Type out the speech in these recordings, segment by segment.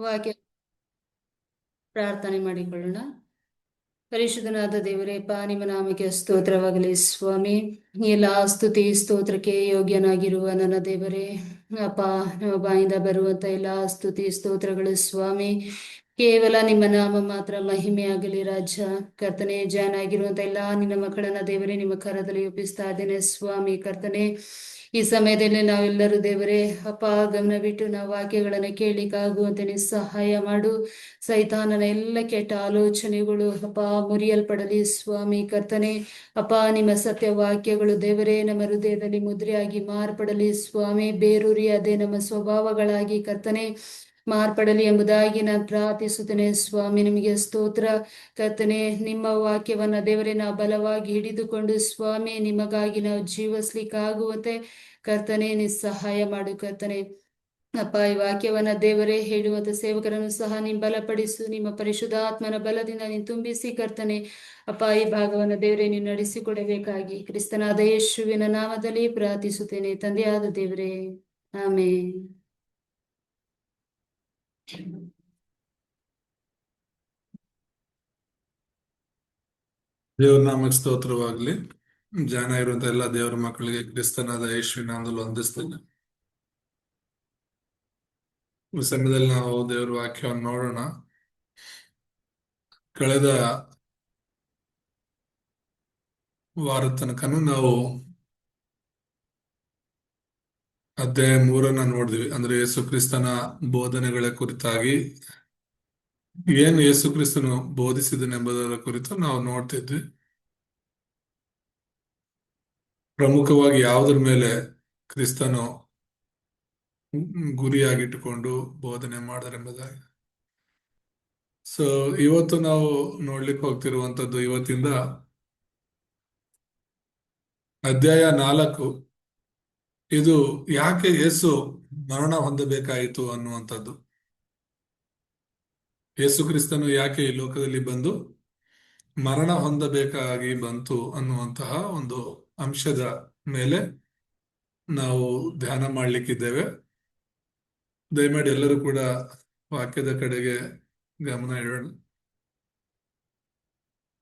ವಾಕ್ಯ ಪ್ರಾರ್ಥನೆ ಮಾಡಿಕೊಳ್ಳೋಣ. ಪರಿಶುದ್ಧನಾದ ದೇವರೇಪ್ಪ, ನಿಮ್ಮ ನಾಮಕ್ಕೆ ಸ್ತೋತ್ರವಾಗಲಿ ಸ್ವಾಮಿ. ಎಲ್ಲ ಸ್ತುತಿ ಸ್ತೋತ್ರಕ್ಕೆ ಯೋಗ್ಯನಾಗಿರುವ ನನ್ನ ದೇವರೇ ಅಪ್ಪ, ನಮ್ಮ ಬಾಯಿಂದ ಬರುವಂತ ಎಲ್ಲ ಸ್ತುತಿ ಸ್ತೋತ್ರಗಳು ಸ್ವಾಮಿ ಕೇವಲ ನಿಮ್ಮ ನಾಮ ಮಾತ್ರ ಮಹಿಮೆ ಆಗಲಿ ರಾಜ. ಕರ್ತನೆ, ಜಾನ್ ಆಗಿರುವಂತ ಎಲ್ಲ ನಿನ್ನ ಮಕ್ಕಳನ್ನ ದೇವರೇ ನಿಮ್ಮ ಕರದಲ್ಲಿ ಒಪ್ಪಿಸ್ತಾ ಇದ್ದೇನೆ ಸ್ವಾಮಿ. ಕರ್ತನೆ, ಈ ಸಮಯದಲ್ಲಿ ನಾವೆಲ್ಲರೂ ದೇವರೇ ಅಪ್ಪ ಗಮನ ಬಿಟ್ಟು ನಾವು ವಾಕ್ಯಗಳನ್ನು ಕೇಳಲಿಕ್ಕಾಗುವಂತೆ ನೀವು ಸಹಾಯ ಮಾಡು. ಸೈತಾನನ ಎಲ್ಲ ಕೆಟ್ಟ ಆಲೋಚನೆಗಳು ಅಪ್ಪ ಮುರಿಯಲ್ಪಡಲಿ ಸ್ವಾಮಿ. ಕರ್ತನೆ ಅಪ್ಪ, ನಿಮ್ಮ ಸತ್ಯ ವಾಕ್ಯಗಳು ದೇವರೇ ನಮ್ಮ ಹೃದಯದಲ್ಲಿ ಮುದ್ರೆಯಾಗಿ ಮಾರ್ಪಡಲಿ ಸ್ವಾಮಿ. ಬೇರೂರಿ ಅದೇ ನಮ್ಮ ಸ್ವಭಾವಗಳಾಗಿ ಕರ್ತನೆ ಮಾರ್ಪಡಲಿ ಎಂಬುದಾಗಿ ನಾನು ಪ್ರಾರ್ಥಿಸುತ್ತೇನೆ ಸ್ವಾಮಿ. ನಿಮಗೆ ಸ್ತೋತ್ರ ಕರ್ತನೆ. ನಿಮ್ಮ ವಾಕ್ಯವನ್ನ ದೇವರೇ ನಾವು ಬಲವಾಗಿ ಹಿಡಿದುಕೊಂಡು ಸ್ವಾಮಿ ನಿಮಗಾಗಿ ನಾವು ಜೀವಿಸ್ಲಿಕ್ಕಾಗುವಂತೆ ಕರ್ತನೆ ನೀ ಸಹಾಯ ಮಾಡು ಕರ್ತನೆ. ಅಪ್ಪ, ಈ ವಾಕ್ಯವನ್ನ ದೇವರೇ ಹೇಳುವಂತ ಸೇವಕರನ್ನು ಸಹ ನೀನು ಬಲಪಡಿಸು. ನಿಮ್ಮ ಪರಿಶುದ್ಧಾತ್ಮನ ಬಲದಿಂದ ನೀನು ತುಂಬಿಸಿ ಕರ್ತನೆ. ಅಪ್ಪ, ಈ ಭಾಗವನ್ನು ದೇವರೇ ನೀನು ನಡೆಸಿಕೊಡಬೇಕಾಗಿ ಕ್ರಿಸ್ತನಾದ ಯೇಸುವಿನ ನಾಮದಲ್ಲಿ ಪ್ರಾರ್ಥಿಸುತ್ತೇನೆ ತಂದೆಯಾದ ದೇವರೇ, ಆಮೇನ್. ದೇವ್ರ ನಾಮಕ್ಕೆ ಸ್ತೋತ್ರವಾಗ್ಲಿ. ಜಾನ ಇರುವಂತ ಎಲ್ಲ ದೇವರ ಮಕ್ಕಳಿಗೆ ಕ್ರಿಸ್ತನಾದ ಯೇಸುವಿನ ನಾಮದಲ್ಲಿ ವಂದಿಸ್ತೇನೆ. ಈ ಸಮಯದಲ್ಲಿ ನಾವು ದೇವರ ವಾಕ್ಯವನ್ನು ನೋಡೋಣ. ಕಳೆದ ವಾರದ ತನಕನೂ ನಾವು ಅಧ್ಯಾಯ 3 ನೋಡಿದ್ವಿ. ಅಂದ್ರೆ ಯೇಸು ಕ್ರಿಸ್ತನ ಬೋಧನೆಗಳ ಕುರಿತಾಗಿ ಏನು ಯೇಸು ಕ್ರಿಸ್ತನು ಬೋಧಿಸಿದನೆಂಬುದರ ಕುರಿತು ನಾವು ನೋಡ್ತಿದ್ವಿ. ಪ್ರಮುಖವಾಗಿ ಯಾವುದ್ರ ಮೇಲೆ ಕ್ರಿಸ್ತನು ಗುರಿಯಾಗಿಟ್ಟುಕೊಂಡು ಬೋಧನೆ ಮಾಡಿದರೆಂಬುದಾಗಿ. ಸೊ ಇವತ್ತು ನಾವು ನೋಡ್ಲಿಕ್ಕೆ ಹೋಗ್ತಿರುವಂತದ್ದು ಇವತ್ತಿಂದ ಅಧ್ಯಾಯ 4. ಇದು ಯಾಕೆ ಯೇಸು ಮರಣ ಹೊಂದಬೇಕಾಯಿತು ಅನ್ನುವಂಥದ್ದು. ಯೇಸು ಕ್ರಿಸ್ತನು ಯಾಕೆ ಈ ಲೋಕದಲ್ಲಿ ಬಂದು ಮರಣ ಹೊಂದಬೇಕಾಗಿ ಬಂತು ಅನ್ನುವಂತಹ ಒಂದು ಅಂಶದ ಮೇಲೆ ನಾವು ಧ್ಯಾನ ಮಾಡ್ಲಿಕ್ಕಿದ್ದೇವೆ. ದಯಮಾಡಿ ಎಲ್ಲರೂ ಕೂಡ ವಾಕ್ಯದ ಕಡೆಗೆ ಗಮನ ಇಡೋಣ.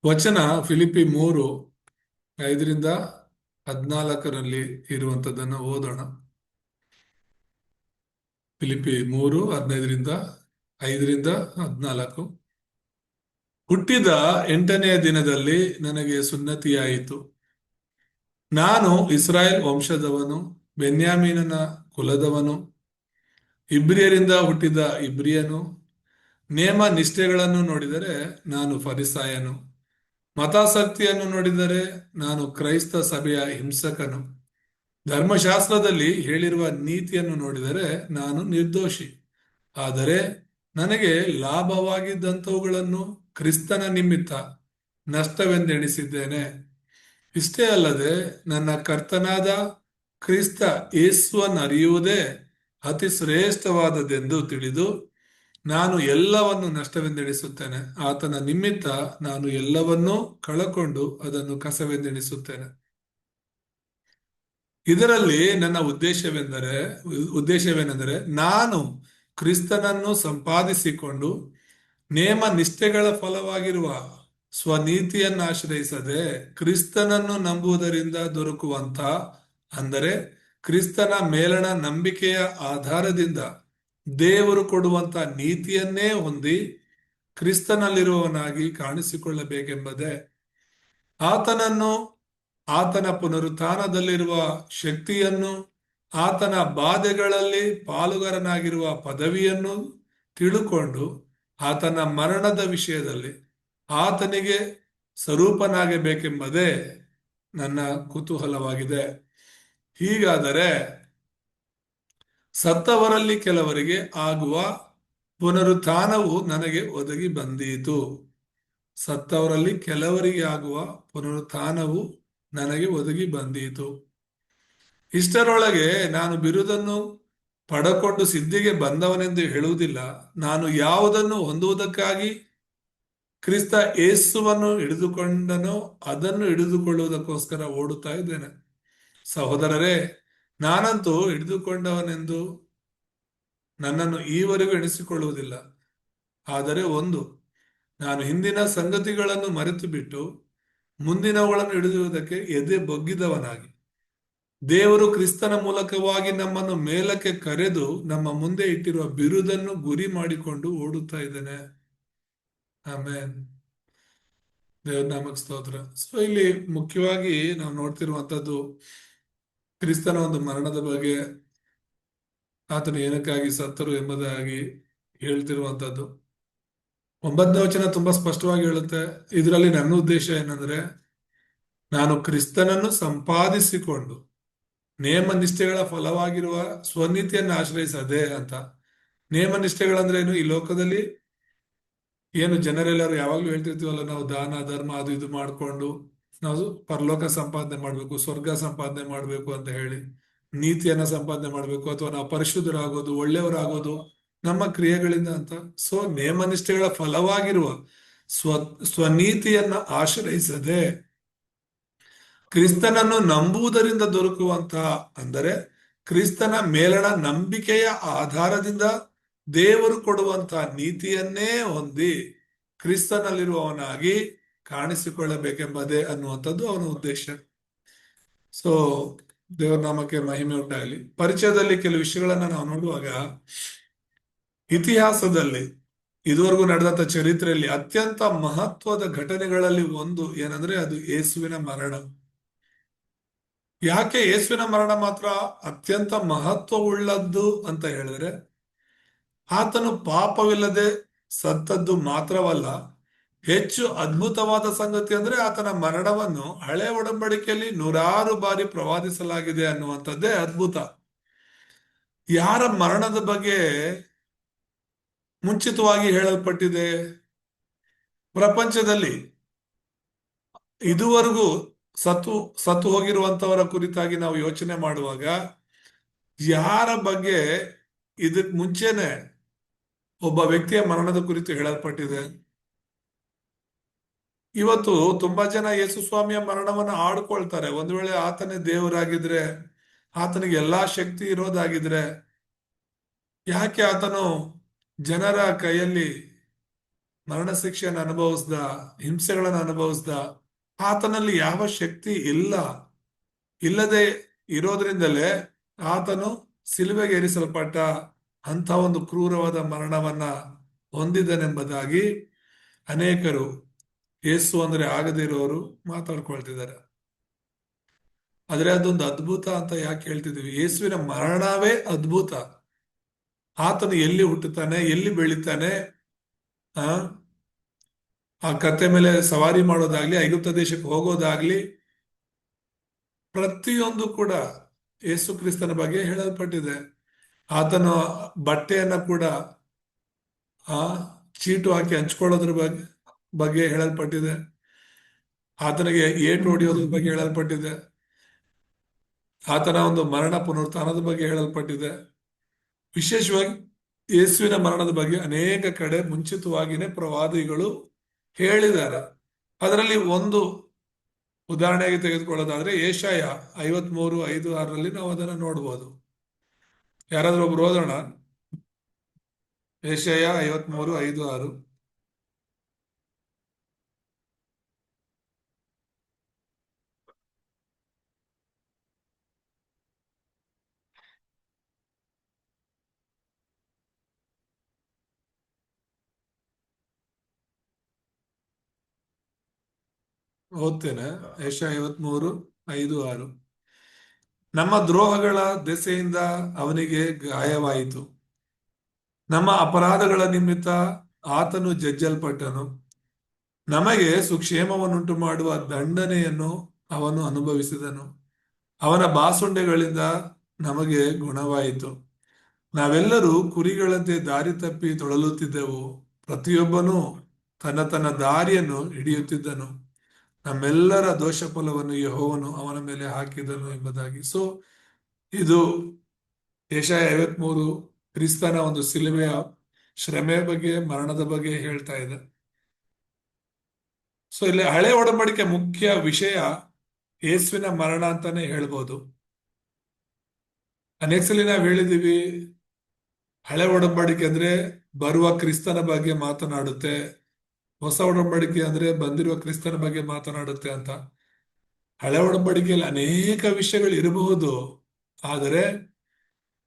ವಚನ ಫಿಲಿಪ್ಪಿ 3:5-14 ಇರುವಂತದ್ದನ್ನು ಓದೋಣ. ಫಿಲಿಪ್ಪಿ 3:15-14. ಹುಟ್ಟಿದ 8ನೇ ದಿನದಲ್ಲಿ ನನಗೆ ಸುನ್ನತಿಯಾಯಿತು. ನಾನು ಇಸ್ರಾಯೇಲ್ ವಂಶದವನು, ಬೆನ್ಯಾಮೀನನ ಕುಲದವನು, ಇಬ್ರಿಯರಿಂದ ಹುಟ್ಟಿದ ಇಬ್ರಿಯನು. ನೇಮ ನಿಷ್ಠೆಗಳನ್ನು ನೋಡಿದರೆ ನಾನು ಫರಿಸಾಯನು, ಮತಾಸಕ್ತಿಯನ್ನು ನೋಡಿದರೆ ನಾನು ಕ್ರೈಸ್ತ ಸಭೆಯ ಹಿಂಸಕನು, ಧರ್ಮಶಾಸ್ತ್ರದಲ್ಲಿ ಹೇಳಿರುವ ನೀತಿಯನ್ನು ನೋಡಿದರೆ ನಾನು ನಿರ್ದೋಷಿ. ಆದರೆ ನನಗೆ ಲಾಭವಾಗಿದ್ದಂಥವುಗಳನ್ನು ಕ್ರಿಸ್ತನ ನಿಮಿತ್ತ ನಷ್ಟವೆಂದೆಣಿಸಿದ್ದೇನೆ. ಇಷ್ಟೇ ಅಲ್ಲದೆ ನನ್ನ ಕರ್ತನಾದ ಕ್ರಿಸ್ತ ಯೇಸುವನ್ನರಿಯುವುದೇ ಅತಿ ಶ್ರೇಷ್ಠವಾದದೆಂದು ತಿಳಿದು ನಾನು ಎಲ್ಲವನ್ನು ನಷ್ಟವೆಂದೆಣಿಸುತ್ತೇನೆ. ಆತನ ನಿಮಿತ್ತ ನಾನು ಎಲ್ಲವನ್ನೂ ಕಳಕೊಂಡು ಅದನ್ನು ಕಸವೆಂದೆಣಿಸುತ್ತೇನೆ. ಇದರಲ್ಲಿ ನನ್ನ ಉದ್ದೇಶವೇನೆಂದರೆ ನಾನು ಕ್ರಿಸ್ತನನ್ನು ಸಂಪಾದಿಸಿಕೊಂಡು ನೇಮ ನಿಷ್ಠೆಗಳ ಫಲವಾಗಿರುವ ಸ್ವನೀತಿಯನ್ನು ಆಶ್ರಯಿಸದೆ ಕ್ರಿಸ್ತನನ್ನು ನಂಬುವುದರಿಂದ ದೊರಕುವಂತ, ಅಂದರೆ ಕ್ರಿಸ್ತನ ಮೇಲಣ ನಂಬಿಕೆಯ ಆಧಾರದಿಂದ ದೇವರು ಕೊಡುವಂತ ನೀತಿಯನ್ನೇ ಹೊಂದಿ ಕ್ರಿಸ್ತನಲ್ಲಿರುವವನಾಗಿ ಕಾಣಿಸಿಕೊಳ್ಳಬೇಕೆಂಬುದೇ. ಆತನನ್ನು, ಆತನ ಪುನರುತ್ಥಾನದಲ್ಲಿರುವ ಶಕ್ತಿಯನ್ನು, ಆತನ ಬಾಧೆಗಳಲ್ಲಿ ಪಾಲುಗಾರನಾಗಿರುವ ಪದವಿಯನ್ನು ತಿಳುಕೊಂಡು ಆತನ ಮರಣದ ವಿಷಯದಲ್ಲಿ ಆತನಿಗೆ ಸ್ವರೂಪನಾಗಬೇಕೆಂಬುದೇ ನನ್ನ ಕುತೂಹಲವಾಗಿದೆ. ಹೀಗಾದರೆ ಸತ್ತವರಲ್ಲಿ ಕೆಲವರಿಗೆ ಆಗುವ ಪುನರುತ್ಥಾನವು ನನಗೆ ಒದಗಿ ಬಂದೀತು. ಸತ್ತವರಲ್ಲಿ ಕೆಲವರಿಗೆ ಆಗುವ ಪುನರುತ್ಥಾನವು ನನಗೆ ಒದಗಿ ಬಂದೀತು. ಇಷ್ಟರೊಳಗೆ ನಾನು ಬಿರುದನ್ನು ಪಡಕೊಂಡು ಸಿದ್ಧಿಗೆ ಬಂದವನೆಂದು ಹೇಳುವುದಿಲ್ಲ. ನಾನು ಯಾವುದನ್ನು ಹೊಂದುವುದಕ್ಕಾಗಿ ಕ್ರಿಸ್ತ ಯೇಸುವನ್ನು ಹಿಡಿದುಕೊಂಡನೋ ಅದನ್ನು ಹಿಡಿದುಕೊಳ್ಳುವುದಕ್ಕೋಸ್ಕರ ಓಡುತ್ತಾ ಇದ್ದೇನೆ. ಸಹೋದರರೇ, ನಾನಂತೂ ಹಿಡಿದುಕೊಂಡವನೆಂದು ನನ್ನನ್ನು ಈವರೆಗೂ ಎಣಿಸಿಕೊಳ್ಳುವುದಿಲ್ಲ. ಆದರೆ ಒಂದು, ನಾನು ಹಿಂದಿನ ಸಂಗತಿಗಳನ್ನು ಮರೆತು ಬಿಟ್ಟು ಮುಂದಿನವುಗಳನ್ನು ಹಿಡಿದಿರುವುದಕ್ಕೆ ಎದೆ ಬೊಗ್ಗಿದವನಾಗಿ, ದೇವರು ಕ್ರಿಸ್ತನ ಮೂಲಕವಾಗಿ ನಮ್ಮನ್ನು ಮೇಲಕ್ಕೆ ಕರೆದು ನಮ್ಮ ಮುಂದೆ ಇಟ್ಟಿರುವ ಬಿರುದನ್ನು ಗುರಿ ಮಾಡಿಕೊಂಡು ಓಡುತ್ತಾ ಇದ್ದೇನೆ. ಆಮೇನ್. ದೇವ್ರ ನಾಮಕ್ಕೆ ಸ್ತೋತ್ರ. ಸೊ ಇಲ್ಲಿ ಮುಖ್ಯವಾಗಿ ನಾವು ನೋಡ್ತಿರುವಂತದ್ದು ಕ್ರಿಸ್ತನ ಒಂದು ಮರಣದ ಬಗ್ಗೆ, ಆತನು ಏನಕ್ಕಾಗಿ ಸತ್ತರು ಎಂಬುದಾಗಿ ಹೇಳ್ತಿರುವಂತದ್ದು. 9ನೇ ವಚನ ತುಂಬಾ ಸ್ಪಷ್ಟವಾಗಿ ಹೇಳುತ್ತೆ. ಇದರಲ್ಲಿ ನನ್ನ ಉದ್ದೇಶ ಏನಂದ್ರೆ, ನಾನು ಕ್ರಿಸ್ತನನ್ನು ಸಂಪಾದಿಸಿಕೊಂಡು ನೇಮ ನಿಷ್ಠೆಗಳ ಫಲವಾಗಿರುವ ಸ್ವನೀತಿಯನ್ನು ಆಶ್ರಯಿಸದೆ ಅಂತ. ನೇಮ ನಿಷ್ಠೆಗಳಂದ್ರೆ ಏನು? ಈ ಲೋಕದಲ್ಲಿ ಏನು ಜನರೆಲ್ಲರೂ ಯಾವಾಗ್ಲೂ ಹೇಳ್ತಿರ್ತೀವಲ್ಲ, ನಾವು ದಾನ ಧರ್ಮ ಅದು ಇದು ಮಾಡ್ಕೊಂಡು ನಾವು ಪರಲೋಕ ಸಂಪಾದನೆ ಮಾಡ್ಬೇಕು, ಸ್ವರ್ಗ ಸಂಪಾದನೆ ಮಾಡ್ಬೇಕು ಅಂತ ಹೇಳಿ, ನೀತಿಯನ್ನ ಸಂಪಾದನೆ ಮಾಡ್ಬೇಕು, ಅಥವಾ ನಾವು ಪರಿಶುದ್ಧರಾಗೋದು, ಒಳ್ಳೆಯವರಾಗೋದು ನಮ್ಮ ಕ್ರಿಯೆಗಳಿಂದ ಅಂತ. ಸೊ ನೇಮ ನಿಷ್ಠೆಗಳ ಫಲವಾಗಿರುವ ಸ್ವನೀತಿಯನ್ನ ಆಶ್ರಯಿಸದೆ ಕ್ರಿಸ್ತನನ್ನು ನಂಬುವುದರಿಂದ ದೊರಕುವಂತಹ, ಅಂದರೆ ಕ್ರಿಸ್ತನ ಮೇಲಣ ನಂಬಿಕೆಯ ಆಧಾರದಿಂದ ದೇವರು ಕೊಡುವಂತಹ ನೀತಿಯನ್ನೇ ಹೊಂದಿ ಕ್ರಿಸ್ತನಲ್ಲಿರುವವನಾಗಿ ಕಾಣಿಸಿಕೊಳ್ಳಬೇಕೆಂಬುದೇ ಅನ್ನುವಂಥದ್ದು ಅವನ ಉದ್ದೇಶ. ಸೊ ದೇವರ ನಾಮಕ್ಕೆ ಮಹಿಮೆ ಉಂಟಾಗಲಿ. ಪರಿಚಯದಲ್ಲಿ ಕೆಲವು ವಿಷಯಗಳನ್ನ ನಾವು ನೋಡುವಾಗ, ಇತಿಹಾಸದಲ್ಲಿ ಇದುವರೆಗೂ ನಡೆದಂತ ಚರಿತ್ರೆಯಲ್ಲಿ ಅತ್ಯಂತ ಮಹತ್ವದ ಘಟನೆಗಳಲ್ಲಿ ಒಂದು ಏನಂದ್ರೆ ಅದು ಯೇಸುವಿನ ಮರಣ. ಯಾಕೆ ಯೇಸುವಿನ ಮರಣ ಮಾತ್ರ ಅತ್ಯಂತ ಮಹತ್ವವುಳ್ಳದ್ದು ಅಂತ ಹೇಳಿದ್ರೆ, ಆತನು ಪಾಪವಿಲ್ಲದೆ ಸತ್ತದ್ದು ಮಾತ್ರವಲ್ಲ, ಹೆಚ್ಚು ಅದ್ಭುತವಾದ ಸಂಗತಿ ಅಂದ್ರೆ ಆತನ ಮರಣವನ್ನು ಹಳೆ ಒಡಂಬಡಿಕೆಯಲ್ಲಿ 100 ಬಾರಿ ಪ್ರವಾದಿಸಲಾಗಿದೆ ಅನ್ನುವಂಥದ್ದೇ ಅದ್ಭುತ. ಯಾರ ಮರಣದ ಬಗ್ಗೆ ಮುಂಚಿತವಾಗಿ ಹೇಳಲ್ಪಟ್ಟಿದೆ? ಪ್ರಪಂಚದಲ್ಲಿ ಇದುವರೆಗೂ ಸತ್ತು ಹೋಗಿರುವಂತವರ ಕುರಿತಾಗಿ ನಾವು ಯೋಚನೆ ಮಾಡುವಾಗ ಯಾರ ಬಗ್ಗೆ ಇದಕ್ ಮುಂಚೆನೆ ಒಬ್ಬ ವ್ಯಕ್ತಿಯ ಮರಣದ ಕುರಿತು ಹೇಳಲ್ಪಟ್ಟಿದೆ? ಇವತ್ತು ತುಂಬಾ ಜನ ಯೇಸು ಸ್ವಾಮಿಯ ಮರಣವನ್ನು ಆಡ್ಕೊಳ್ತಾರೆ. ಒಂದು ವೇಳೆ ಆತನೇ ದೇವರಾಗಿದ್ರೆ, ಆತನಿಗೆ ಎಲ್ಲಾ ಶಕ್ತಿ ಇರೋದಾಗಿದ್ರೆ, ಯಾಕೆ ಆತನು ಜನರ ಕೈಯಲ್ಲಿ ಮರಣ ಶಿಕ್ಷೆಯನ್ನು ಅನುಭವಿಸ್ದ, ಹಿಂಸೆಗಳನ್ನು ಅನುಭವಿಸ್ದ? ಆತನಲ್ಲಿ ಯಾವ ಶಕ್ತಿ ಇಲ್ಲದೆ ಇರೋದ್ರಿಂದಲೇ ಆತನು ಸಿಲುಬೆಗೆ ಏರಿಸಲ್ಪಟ್ಟ ಅಂತ ಒಂದು ಕ್ರೂರವಾದ ಮರಣವನ್ನ ಹೊಂದಿದನೆಂಬುದಾಗಿ ಅನೇಕರು, ಯೇಸು ಅಂದ್ರೆ ಆಗದೇ ಇರೋರು ಮಾತಾಡ್ಕೊಳ್ತಿದ್ದಾರೆ. ಆದ್ರೆ ಅದೊಂದು ಅದ್ಭುತ ಅಂತ ಯಾಕೆ ಹೇಳ್ತಿದೀವಿ? ಯೇಸುವಿನ ಮರಣವೇ ಅದ್ಭುತ. ಆತನು ಎಲ್ಲಿ ಹುಟ್ಟುತ್ತಾನೆ, ಎಲ್ಲಿ ಬೆಳಿತಾನೆ, ಆ ಕತ್ತೆ ಮೇಲೆ ಸವಾರಿ ಮಾಡೋದಾಗ್ಲಿ, ಐಗುಪ್ತ ದೇಶಕ್ಕೆ ಹೋಗೋದಾಗ್ಲಿ, ಪ್ರತಿಯೊಂದು ಕೂಡ ಯೇಸು ಕ್ರಿಸ್ತನ ಬಗ್ಗೆ ಹೇಳಲ್ಪಟ್ಟಿದೆ. ಆತನ ಬಟ್ಟೆಯನ್ನ ಕೂಡ ಚೀಟು ಹಾಕಿ ಹಂಚ್ಕೊಳ್ಳೋದ್ರ ಬಗ್ಗೆ ಹೇಳಲ್ಪಟ್ಟಿದೆ. ಆತನಿಗೆ ಏಟು ಹೊಡೆಯೋದ್ರ ಬಗ್ಗೆ ಹೇಳಲ್ಪಟ್ಟಿದೆ. ಆತನ ಒಂದು ಮರಣ ಪುನರುತ್ಥಾನದ ಬಗ್ಗೆ ಹೇಳಲ್ಪಟ್ಟಿದೆ. ವಿಶೇಷವಾಗಿ ಯೇಸುವಿನ ಮರಣದ ಬಗ್ಗೆ ಅನೇಕ ಕಡೆ ಮುಂಚಿತವಾಗಿನೇ ಪ್ರವಾದಿಗಳು ಹೇಳಿದ್ದಾರೆ. ಅದರಲ್ಲಿ ಒಂದು ಉದಾಹರಣೆಯಾಗಿ ತೆಗೆದುಕೊಳ್ಳೋದಾದ್ರೆ ಯೆಶಾಯ 53:5-6 ನಾವು ಅದನ್ನ ನೋಡ್ಬೋದು. ಯಾರಾದ್ರೂ ಒಬ್ರು ಓದೋಣ. ಯೆಶಾಯ 53:5-6. ಓದ್ತೇನೆ. ಯೆಶಾಯ 53:5-6. ನಮ್ಮ ದ್ರೋಹಗಳ ದೆಸೆಯಿಂದ ಅವನಿಗೆ ಗಾಯವಾಯಿತು, ನಮ್ಮ ಅಪರಾಧಗಳ ನಿಮಿತ್ತ ಆತನು ಜಜ್ಜಲ್ಪಟ್ಟನು, ನಮಗೆ ಸುಕ್ಷೇಮವನ್ನುಂಟು ಮಾಡುವ ದಂಡನೆಯನ್ನು ಅವನು ಅನುಭವಿಸಿದನು, ಅವನ ಬಾಸುಂಡೆಗಳಿಂದ ನಮಗೆ ಗುಣವಾಯಿತು. ನಾವೆಲ್ಲರೂ ಕುರಿಗಳಂತೆ ದಾರಿ ತಪ್ಪಿ ತೊಳಲುತ್ತಿದ್ದೆವು, ಪ್ರತಿಯೊಬ್ಬನೂ ತನ್ನ ತನ್ನ ದಾರಿಯನ್ನು ಹಿಡಿಯುತ್ತಿದ್ದನು, ನಮ್ಮೆಲ್ಲರ ದೋಷ ಫಲವನ್ನು ಯೆಹೋವನು ಅವನ ಮೇಲೆ ಹಾಕಿದನು ಎಂಬುದಾಗಿ. ಸೊ ಇದು ಯೆಶಾಯ 53 ಕ್ರಿಸ್ತನ ಒಂದು ಸಿಲುಬೆಯ ಶ್ರಮೆಯ ಬಗ್ಗೆ, ಮರಣದ ಬಗ್ಗೆ ಹೇಳ್ತಾ ಇದೆ. ಸೊ ಇಲ್ಲಿ ಹಳೆ ಒಡಂಬಡಿಕೆ ಮುಖ್ಯ ವಿಷಯ ಯೇಸುವಿನ ಮರಣ ಅಂತಾನೆ ಹೇಳ್ಬೋದು. ಅನೇಕ ಸಲ ನಾವು ಹೇಳಿದೀವಿ, ಹಳೆ ಒಡಂಬಡಿಕೆ ಅಂದ್ರೆ ಬರುವ ಕ್ರಿಸ್ತನ ಬಗ್ಗೆ ಮಾತನಾಡುತ್ತೆ, ಹೊಸ ಒಡಂಬಡಿಕೆ ಅಂದ್ರೆ ಬಂದಿರುವ ಕ್ರಿಸ್ತನ ಬಗ್ಗೆ ಮಾತನಾಡುತ್ತೆ ಅಂತ. ಹಳೆ ಒಡಂಬಡಿಕೆಯಲ್ಲಿ ಅನೇಕ ವಿಷಯಗಳು ಇರಬಹುದು, ಆದರೆ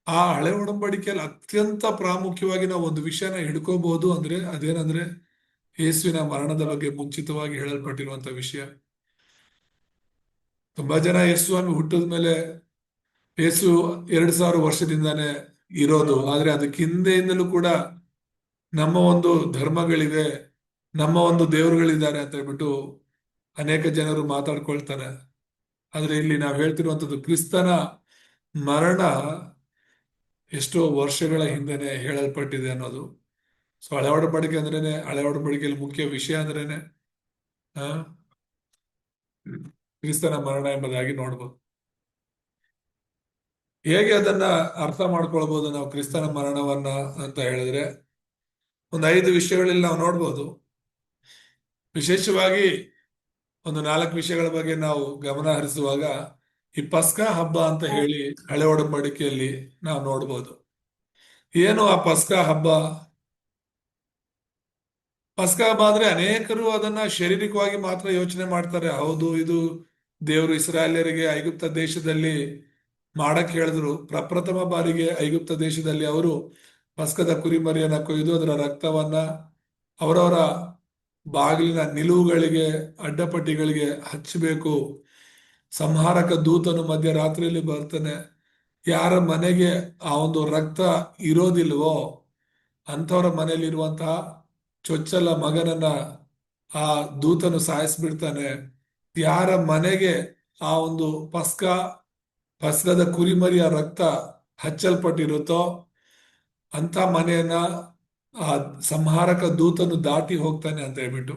ಆ ಹಳೆ ಒಡಂಬಡಿಕೆಯಲ್ಲಿ ಅತ್ಯಂತ ಪ್ರಾಮುಖ್ಯವಾಗಿ ನಾವು ಒಂದು ವಿಷಯನ ಹಿಡ್ಕೋಬಹುದು, ಅಂದ್ರೆ ಅದೇನಂದ್ರೆ ಯೇಸುವಿನ ಮರಣದ ಬಗ್ಗೆ ಮುಂಚಿತವಾಗಿ ಹೇಳಲ್ಪಟ್ಟಿರುವಂತ ವಿಷಯ. ತುಂಬಾ ಜನ ಯೇಸು ಸ್ವಾಮಿ ಹುಟ್ಟಿದ ಮೇಲೆ ಯೇಸು 2000 ವರ್ಷದಿಂದಾನೇ ಇರೋದು, ಆದ್ರೆ ಅದಕ್ಕೆ ಹಿಂದೆಯಿಂದಲೂ ಕೂಡ ನಮ್ಮ ಒಂದು ಧರ್ಮಗಳಿದೆ, ನಮ್ಮ ಒಂದು ದೇವರುಗಳಿದ್ದಾರೆ ಅಂತ ಹೇಳ್ಬಿಟ್ಟು ಅನೇಕ ಜನರು ಮಾತಾಡ್ಕೊಳ್ತಾರೆ. ಆದ್ರೆ ಇಲ್ಲಿ ನಾವು ಹೇಳ್ತಿರುವಂತದ್ದು ಕ್ರಿಸ್ತನ ಮರಣ ಎಷ್ಟೋ ವರ್ಷಗಳ ಹಿಂದೆನೆ ಹೇಳಲ್ಪಟ್ಟಿದೆ ಅನ್ನೋದು. ಸೊ ಹಳೆ ಒಡಂಬಡಿಕೆ ಅಂದ್ರೇನೆ, ಹಳೆ ಒಡಂಬಡಿಕೆಯಲ್ಲಿ ಮುಖ್ಯ ವಿಷಯ ಅಂದ್ರೇನೆ ಆ ಕ್ರಿಸ್ತನ ಮರಣ ಎಂಬುದಾಗಿ ನೋಡ್ಬೋದು. ಹೇಗೆ ಅದನ್ನ ಅರ್ಥ ಮಾಡ್ಕೊಳ್ಬಹುದು ನಾವು ಕ್ರಿಸ್ತನ ಮರಣವನ್ನ ಅಂತ ಹೇಳಿದ್ರೆ, ಒಂದು 5 ವಿಷಯಗಳಲ್ಲಿ ನಾವು ನೋಡ್ಬೋದು. ವಿಶೇಷವಾಗಿ ಒಂದು 4 ವಿಷಯಗಳ ಬಗ್ಗೆ ನಾವು ಗಮನ ಹರಿಸುವಾಗ ಈ ಪಸ್ಕಾ ಹಬ್ಬ ಅಂತ ಹೇಳಿ ಹಳೆ ಒಡಂಬಡಿಕೆಯಲ್ಲಿ ನಾವು ನೋಡ್ಬೋದು. ಏನು ಆ ಪಸ್ಕಾ ಹಬ್ಬ? ಪಸ್ಕಾ ಹಬ್ಬ ಅಂದ್ರೆ ಅನೇಕರು ಅದನ್ನ ಶಾರೀರಿಕವಾಗಿ ಮಾತ್ರ ಯೋಚನೆ ಮಾಡ್ತಾರೆ. ಹೌದು, ಇದು ದೇವರು ಇಸ್ರಾಯೇಲ್ಯರಿಗೆ ಐಗುಪ್ತ ದೇಶದಲ್ಲಿ ಮಾಡಕ್ ಹೇಳಿದ್ರು. ಪ್ರಪ್ರಥಮ ಬಾರಿಗೆ ಐಗುಪ್ತ ದೇಶದಲ್ಲಿ ಅವರು ಪಸ್ಕದ ಕುರಿಮರಿಯನ್ನ ಕೊಯ್ದು ಅದರ ರಕ್ತವನ್ನ ಅವರವರ ಬಾಗಿಲಿನ ನಿಲುವುಗಳಿಗೆ, ಅಡ್ಡಪಟ್ಟಿಗಳಿಗೆ ಹಚ್ಚಬೇಕು. ಸಂಹಾರಕ ದೂತನು ಮಧ್ಯರಾತ್ರಿಯಲ್ಲಿ ಬರ್ತಾನೆ. ಯಾರ ಮನೆಗೆ ಆ ಒಂದು ರಕ್ತ ಇರೋದಿಲ್ವೋ ಅಂಥವರ ಮನೆಯಲ್ಲಿರುವಂತಹ ಚೊಚ್ಚಲ ಮಗನನ್ನ ಆ ದೂತನು ಸಾಯಿಸ್ಬಿಡ್ತಾನೆ. ಯಾರ ಮನೆಗೆ ಆ ಒಂದು ಪಸ್ಕದ ಕುರಿಮರಿಯ ರಕ್ತ ಹಚ್ಚಲ್ಪಟ್ಟಿರುತ್ತೋ ಅಂತ ಮನೆಯನ್ನ ಆ ಸಂಹಾರಕ ದೂತನು ದಾಟಿ ಹೋಗ್ತಾನೆ ಅಂತ ಹೇಳ್ಬಿಟ್ಟು.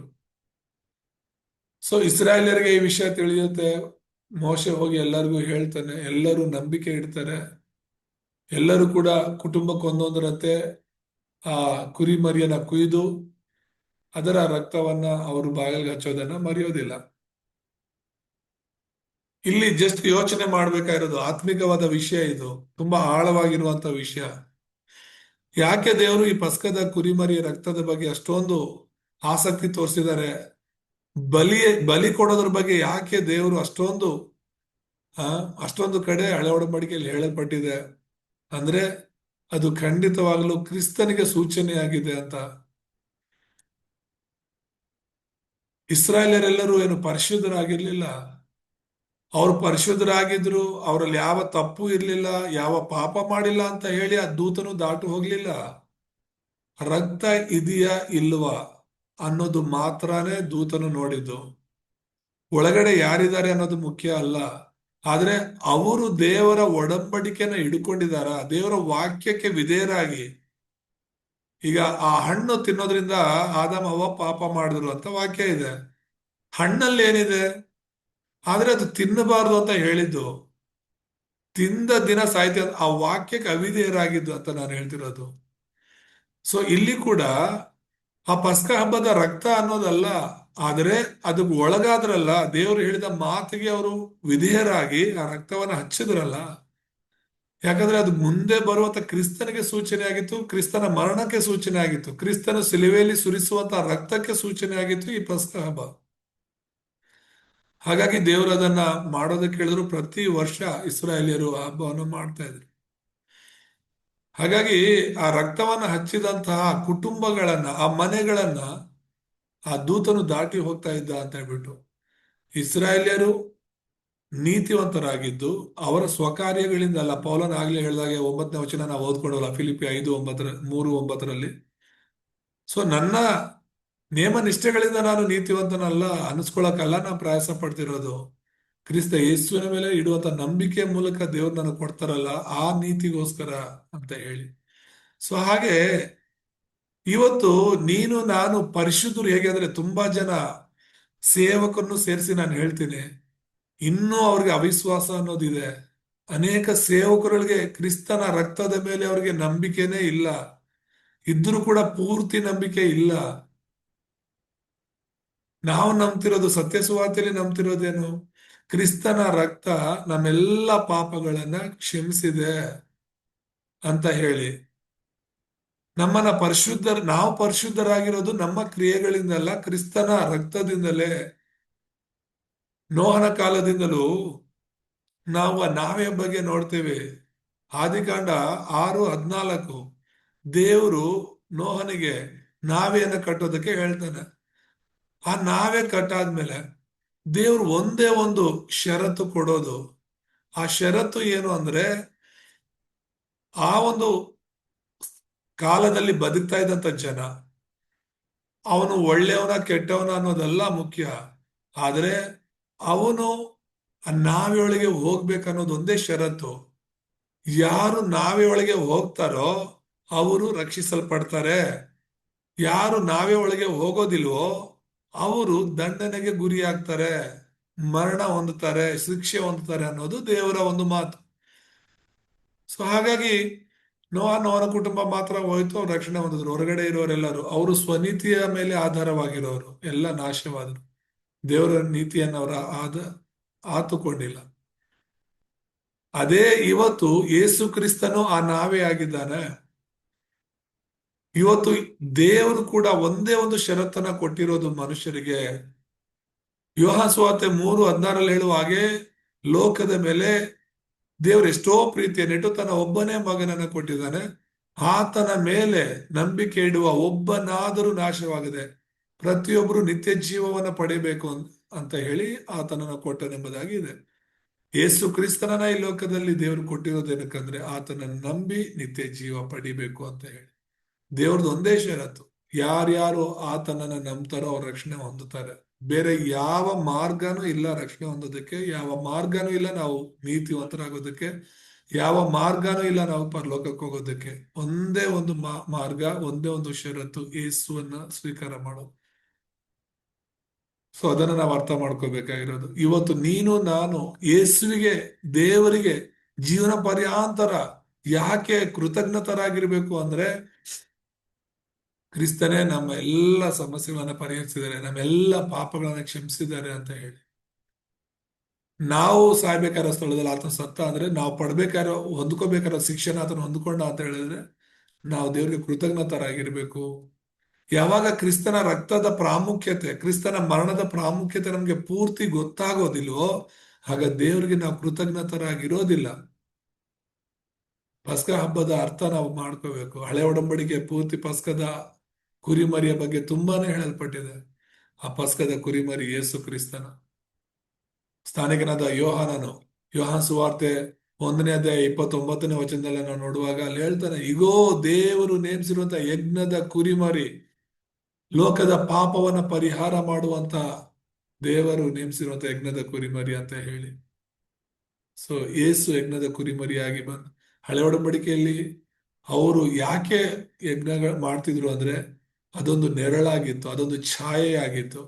ಸೊ ಇಸ್ರಾಯೇಲರಿಗೆ ಈ ವಿಷಯ ತಿಳಿಯುತ್ತೆ. ಮೋಶೆ ಹೋಗಿ ಎಲ್ಲರಿಗೂ ಹೇಳ್ತಾನೆ, ಎಲ್ಲರೂ ನಂಬಿಕೆ ಇಡ್ತಾರೆ. ಎಲ್ಲರೂ ಕೂಡ ಕುಟುಂಬಕ್ಕೊಂದೊಂದರಂತೆ ಆ ಕುರಿಮರಿಯನ್ನ ಕುಯ್ದು ಅದರ ರಕ್ತವನ್ನ ಅವರು ಬಾಗಿಲಿಗೆ ಹಚ್ಚೋದನ್ನ ಮರೆಯೋದಿಲ್ಲ. ಇಲ್ಲಿ ಜಸ್ಟ್ ಯೋಚನೆ ಮಾಡ್ಬೇಕಾಗಿರೋದು ಆತ್ಮಿಕವಾದ ವಿಷಯ, ಇದು ತುಂಬಾ ಆಳವಾಗಿರುವಂತ ವಿಷಯ. ಯಾಕೆ ದೇವರು ಈ ಪಸ್ಕದ ಕುರಿಮರಿಯ ರಕ್ತದ ಬಗ್ಗೆ ಅಷ್ಟೊಂದು ಆಸಕ್ತಿ ತೋರಿಸಿದ್ದಾರೆ? ಬಲಿ ಕೊಡೋದ್ರ ಬಗ್ಗೆ ಯಾಕೆ ದೇವರು ಅಷ್ಟೊಂದು ಕಡೆ ಹಳೆ ಒಡಂಬಡಿಕೆಯಲ್ಲಿ ಹೇಳಲ್ಪಟ್ಟಿದೆ ಅಂದ್ರೆ ಅದು ಖಂಡಿತವಾಗಲೂ ಕ್ರಿಸ್ತನಿಗೆ ಸೂಚನೆಯಾಗಿದೆ ಅಂತ. ಇಸ್ರಾಯೇಲರೆಲ್ಲರೂ ಏನು ಪರಿಶುದ್ಧರಾಗಿರ್ಲಿಲ್ಲ. ಅವ್ರು ಪರಿಶುದ್ಧರಾಗಿದ್ರು, ಅವರಲ್ಲಿ ಯಾವ ತಪ್ಪು ಇರ್ಲಿಲ್ಲ, ಯಾವ ಪಾಪ ಮಾಡಿಲ್ಲ ಅಂತ ಹೇಳಿ ಆ ದೂತನು ದಾಟು ಹೋಗ್ಲಿಲ್ಲ. ರಕ್ತ ಇದೆಯಾ ಇಲ್ವಾ ಅನ್ನೋದು ಮಾತ್ರನೇ ದೂತನು ನೋಡಿದ್ದು. ಒಳಗಡೆ ಯಾರಿದ್ದಾರೆ ಅನ್ನೋದು ಮುಖ್ಯ ಅಲ್ಲ. ಆದ್ರೆ ಅವರು ದೇವರ ಒಡಂಬಡಿಕೆನ ಹಿಡ್ಕೊಂಡಿದಾರ, ದೇವರ ವಾಕ್ಯಕ್ಕೆ ವಿಧೇಯರಾಗಿ. ಈಗ ಆ ಹಣ್ಣು ತಿನ್ನೋದ್ರಿಂದ ಆದಾಮ ಅವ್ವ ಪಾಪ ಮಾಡಿದ್ರು ಅಂತ ವಾಕ್ಯ ಇದೆ. ಹಣ್ಣಲ್ಲಿ ಏನಿದೆ? ಆದ್ರೆ ಅದು ತಿನ್ನಬಾರ್ದು ಅಂತ ಹೇಳಿದ್ದು, ತಿಂದ ದಿನ ಸಾಯ್ತಿ ಆ ವಾಕ್ಯಕ್ಕೆ ಅವಿಧೇಯರಾಗಿದ್ದು ಅಂತ ನಾನು ಹೇಳ್ತಿರೋದು. ಸೊ ಇಲ್ಲಿ ಕೂಡ ಆ ಪಸ್ಕ ಹಬ್ಬದ ರಕ್ತ ಅನ್ನೋದಲ್ಲ, ಆದ್ರೆ ಅದಕ್ಕೆ ಒಳಗಾದ್ರಲ್ಲ, ದೇವರು ಹೇಳಿದ ಮಾತಿಗೆ ಅವರು ವಿಧೇಯರಾಗಿ ಆ ರಕ್ತವನ್ನ ಹಚ್ಚಿದ್ರಲ್ಲ. ಯಾಕಂದ್ರೆ ಅದು ಮುಂದೆ ಬರುವಂತ ಕ್ರಿಸ್ತನಿಗೆ ಸೂಚನೆ ಆಗಿತ್ತು, ಕ್ರಿಸ್ತನ ಮರಣಕ್ಕೆ ಸೂಚನೆ ಆಗಿತ್ತು, ಕ್ರಿಸ್ತನ ಸಿಲುವೆಯಲ್ಲಿ ಸುರಿಸುವಂತ ರಕ್ತಕ್ಕೆ ಸೂಚನೆ ಆಗಿತ್ತು ಈ ಪಸ್ಕ ಹಬ್ಬ. ಹಾಗಾಗಿ ದೇವರು ಅದನ್ನ ಮಾಡೋದಕ್ಕೆ ಹೇಳಿದ್ರು. ಪ್ರತಿ ವರ್ಷ ಇಸ್ರಾಯೇಲಿಯರು ಆ ಹಬ್ಬವನ್ನು ಮಾಡ್ತಾ ಇದ್ರು. ಹಾಗಾಗಿ ಆ ರಕ್ತವನ್ನ ಹಚ್ಚಿದಂತಹ ಕುಟುಂಬಗಳನ್ನ, ಆ ಮನೆಗಳನ್ನ ಆ ದೂತನು ದಾಟಿ ಹೋಗ್ತಾ ಇದ್ದ ಅಂತ ಹೇಳ್ಬಿಟ್ಟು. ಇಸ್ರಾಯೇಲ್ಯರು ನೀತಿವಂತರಾಗಿದ್ದು ಅವರ ಸ್ವಕಾರ್ಯಗಳಿಂದ ಅಲ್ಲ. ಪೌಲನ್ ಆಗ್ಲೇ ಹೇಳಿದಾಗೆ 9ನೇ ವಚನ ನಾವು ಓದ್ಕೊಂಡವಲ್ಲ, ಫಿಲಿಪಿ 5:3-9 ಸೊ ನನ್ನ ನೇಮ ನಿಷ್ಠೆಗಳಿಂದ ನಾನು ನೀತಿವಂತನಲ್ಲ ಅನಿಸ್ಕೊಳಕ್ಕಲ್ಲ ನಾನು ಪ್ರಯಾಸ ಪಡ್ತಿರೋದು. ಕ್ರಿಸ್ತ ಯೇಸುವಿನ ಮೇಲೆ ಇಡುವಂತ ನಂಬಿಕೆ ಮೂಲಕ ದೇವ್ರು ನನಗೆ ಕೊಡ್ತಾರಲ್ಲ, ಆ ನೀತಿಗೋಸ್ಕರ ಅಂತ ಹೇಳಿ. ಸೊ ಹಾಗೆ ಇವತ್ತು ನೀನು ನಾನು ಪರಿಶುದ್ಧರು ಹೇಗೆ ಅಂದ್ರೆ, ತುಂಬಾ ಜನ ಸೇವಕರನ್ನು ಸೇರಿಸಿ ನಾನು ಹೇಳ್ತೀನಿ, ಇನ್ನೂ ಅವ್ರಿಗೆ ಅವಿಶ್ವಾಸ ಅನ್ನೋದಿದೆ. ಅನೇಕ ಸೇವಕರುಗಳಿಗೆ ಕ್ರಿಸ್ತನ ರಕ್ತದ ಮೇಲೆ ಅವ್ರಿಗೆ ನಂಬಿಕೆನೇ ಇಲ್ಲ. ಇದ್ರೂ ಕೂಡ ಪೂರ್ತಿ ನಂಬಿಕೆ ಇಲ್ಲ. ನಾವು ನಂಬ್ತಿರೋದು, ಸತ್ಯ ಸುವಾರ್ತೆಯಲ್ಲಿ ನಂಬ್ತಿರೋದೇನು? ಕ್ರಿಸ್ತನ ರಕ್ತ ನಮ್ಮೆಲ್ಲ ಪಾಪಗಳನ್ನ ಕ್ಷಮಿಸಿದೆ ಅಂತ ಹೇಳಿ. ನಾವು ಪರಿಶುದ್ಧರಾಗಿರೋದು ನಮ್ಮ ಕ್ರಿಯೆಗಳಿಂದಲ್ಲ, ಕ್ರಿಸ್ತನ ರಕ್ತದಿಂದಲೇ. ನೋಹನ ಕಾಲದಿಂದಲೂ ನಾವು ಆ ನಾವೆಯ ಬಗ್ಗೆ ನೋಡ್ತೇವೆ. ಆದಿಕಾಂಡ 6:14 ದೇವರು ನೋಹನಿಗೆ ನಾವೆಯನ್ನು ಕಟ್ಟೋದಕ್ಕೆ ಹೇಳ್ತಾನೆ. ಆ ನಾವೇ ಕಟ್ಟಾದ್ಮೇಲೆ ದೇವ್ರು ಒಂದೇ ಒಂದು ಷರತ್ತು ಕೊಡೋದು. ಆ ಷರತ್ತು ಏನು ಅಂದ್ರೆ, ಆ ಒಂದು ಕಾಲದಲ್ಲಿ ಬದುಕ್ತಾ ಇದ್ದಂತ ಜನ, ಅವನು ಒಳ್ಳೆಯವನ ಕೆಟ್ಟವನ ಅನ್ನೋದೆಲ್ಲ ಮುಖ್ಯ. ಆದ್ರೆ ಅವನು ಆ ನಾವೆಯೊಳಗೆ ಹೋಗ್ಬೇಕನ್ನೋದು ಒಂದೇ ಷರತ್ತು. ಯಾರು ನಾವೆಯೊಳಗೆ ಹೋಗ್ತಾರೋ ಅವರು ರಕ್ಷಿಸಲ್ಪಡ್ತಾರೆ. ಯಾರು ನಾವೇ ಒಳಗೆ ಹೋಗೋದಿಲ್ವೋ ಅವರು ದಂಡನೆಗೆ ಗುರಿಯಾಗ್ತಾರೆ, ಮರಣ ಹೊಂದುತ್ತಾರೆ, ಶಿಕ್ಷೆ ಹೊಂದುತ್ತಾರೆ ಅನ್ನೋದು ದೇವರ ಒಂದು ಮಾತು. ಸೊ ಹಾಗಾಗಿ ನೋಹನ ಕುಟುಂಬ ಮಾತ್ರ ಹೋಯ್ತು, ಅವ್ರು ರಕ್ಷಣೆ ಹೊಂದಿದ್ರು. ಹೊರಗಡೆ ಇರೋರೆಲ್ಲರೂ ಅವರು ಸ್ವನೀತಿಯ ಮೇಲೆ ಆಧಾರವಾಗಿರೋರು ಎಲ್ಲ ನಾಶವಾದರು. ದೇವರ ನೀತಿಯನ್ನು ಅವರ ಆತುಕೊಂಡಿಲ್ಲ. ಅದೇ ಇವತ್ತು ಯೇಸು ಕ್ರಿಸ್ತನು ಆ ನಾವೇ ಆಗಿದ್ದಾನೆ. ಇವತ್ತು ದೇವರು ಕೂಡ ಒಂದೇ ಒಂದು ಷರತ್ತನ್ನ ಕೊಟ್ಟಿರೋದು ಮನುಷ್ಯರಿಗೆ. ಯೋಹಾನ ಸುವಾರ್ತೆ 3:16 ಹೇಳುವ ಹಾಗೆ, ಲೋಕದ ಮೇಲೆ ದೇವರು ಎಷ್ಟೋ ಪ್ರೀತಿಯನ್ನಿಟ್ಟು ತನ್ನ ಒಬ್ಬನೇ ಮಗನನ್ನ ಕೊಟ್ಟಿದ್ದಾನೆ. ಆತನ ಮೇಲೆ ನಂಬಿಕೆ ಇಡುವ ಒಬ್ಬನಾದರೂ ನಾಶವಾಗದೆ ಪ್ರತಿಯೊಬ್ಬರು ನಿತ್ಯ ಜೀವವನ್ನ ಪಡಿಬೇಕು ಅಂತ ಹೇಳಿ ಆತನನ್ನ ಕೊಟ್ಟನೆಂಬುದಾಗಿ ಇದೆ. ಯೇಸು ಕ್ರಿಸ್ತನನ್ನ ಈ ಲೋಕದಲ್ಲಿ ದೇವರು ಕೊಟ್ಟಿರೋದೇನಕ್ಕಂದ್ರೆ ಆತನನ್ನು ನಂಬಿ ನಿತ್ಯ ಜೀವ ಪಡಿಬೇಕು ಅಂತ ಹೇಳಿ. ದೇವ್ರದ್ದು ಒಂದೇ ಷರತ್ತು, ಯಾರ್ಯಾರು ಆತನನ್ನ ನಂಬ್ತಾರೋ ಅವ್ರ ರಕ್ಷಣೆ ಹೊಂದುತ್ತಾರೆ. ಬೇರೆ ಯಾವ ಮಾರ್ಗನೂ ಇಲ್ಲ ರಕ್ಷಣೆ ಹೊಂದೋದಕ್ಕೆ, ಯಾವ ಮಾರ್ಗನೂ ಇಲ್ಲ ನಾವು ನೀತಿವಂತರಾಗೋದಕ್ಕೆ, ಯಾವ ಮಾರ್ಗನೂ ಇಲ್ಲ ನಾವು ಪರಲೋಕಕ್ಕೆ ಹೋಗೋದಕ್ಕೆ. ಒಂದೇ ಒಂದು ಮಾರ್ಗ, ಒಂದೇ ಒಂದು ಷರತ್ತು, ಯೇಸುವನ್ನ ಸ್ವೀಕಾರ ಮಾಡೋದು. ಸೊ ಅದನ್ನ ನಾವು ಅರ್ಥ ಮಾಡ್ಕೋಬೇಕಾಗಿರೋದು. ಇವತ್ತು ನೀನು ನಾನು ಯೇಸುವಿಗೆ, ದೇವರಿಗೆ ಜೀವನ ಪರ್ಯಾಂತರ ಯಾಕೆ ಕೃತಜ್ಞತರಾಗಿರ್ಬೇಕು ಅಂದ್ರೆ, ಕ್ರಿಸ್ತನೇ ನಮ್ಮ ಎಲ್ಲ ಸಮಸ್ಯೆಗಳನ್ನ ಪರಿಹರಿಸಿದ್ದಾರೆ, ನಮ್ಮೆಲ್ಲ ಪಾಪಗಳನ್ನ ಕ್ಷಮಿಸಿದ್ದಾರೆ ಅಂತ ಹೇಳಿ. ನಾವು ಸಾಯ್ಬೇಕಾರೋ ಸ್ಥಳದಲ್ಲಿ ಆತನ ಸತ್ತ ಅಂದ್ರೆ, ನಾವು ಪಡ್ಬೇಕಾರೋ ಹೊಂದ್ಕೋಬೇಕಾರೋ ಶಿಕ್ಷಣ ಆತನ ಹೊಂದ್ಕೊಂಡ ಅಂತ ಹೇಳಿದ್ರೆ ನಾವು ದೇವರಿಗೆ ಕೃತಜ್ಞತರಾಗಿರ್ಬೇಕು. ಯಾವಾಗ ಕ್ರಿಸ್ತನ ರಕ್ತದ ಪ್ರಾಮುಖ್ಯತೆ, ಕ್ರಿಸ್ತನ ಮರಣದ ಪ್ರಾಮುಖ್ಯತೆ ನಮ್ಗೆ ಪೂರ್ತಿ ಗೊತ್ತಾಗೋದಿಲ್ವೋ ಆಗ ದೇವರಿಗೆ ನಾವು ಕೃತಜ್ಞತರಾಗಿರೋದಿಲ್ಲ. ಪಸ್ಕ ಹಬ್ಬದ ಅರ್ಥ ನಾವು ಮಾಡ್ಕೋಬೇಕು. ಹಳೆ ಒಡಂಬಡಿಕೆ ಪೂರ್ತಿ ಪಸ್ಕದ ಕುರಿಮರಿಯ ಬಗ್ಗೆ ತುಂಬಾನೇ ಹೇಳಲ್ಪಟ್ಟಿದೆ. ಆ ಪಸ್ಕದ ಕುರಿಮರಿ ಯೇಸು ಕ್ರಿಸ್ತನ. ಸ್ಥಾನಿಕನಾದ ಯೋಹಾನ ಸುವಾರ್ತೆ 1ನೇ ಅಧ್ಯಾಯ 29ನೇ ವಚನದಲ್ಲಿ ನಾವು ನೋಡುವಾಗ ಅಲ್ಲಿ ಹೇಳ್ತಾನೆ, ಇಗೋ ದೇವರು ನೇಮಿಸಿರುವಂತ ಯಜ್ಞದ ಕುರಿಮರಿ, ಲೋಕದ ಪಾಪವನ್ನ ಪರಿಹಾರ ಮಾಡುವಂತ ದೇವರು ನೇಮಿಸಿರುವಂತ ಯಜ್ಞದ ಕುರಿಮರಿ ಅಂತ ಹೇಳಿ. ಸೊ ಯೇಸು ಯಜ್ಞದ ಕುರಿಮರಿಯಾಗಿ ಬಂದು, ಹಳೆ ಒಡಂಬಡಿಕೆಯಲ್ಲಿ ಅವರು ಯಾಕೆ ಯಜ್ಞ ಮಾಡ್ತಿದ್ರು ಅಂದ್ರೆ ಅದೊಂದು ನೆರಳಾಗಿತ್ತು, ಅದೊಂದು ಛಾಯೆಯಾಗಿತ್ತು.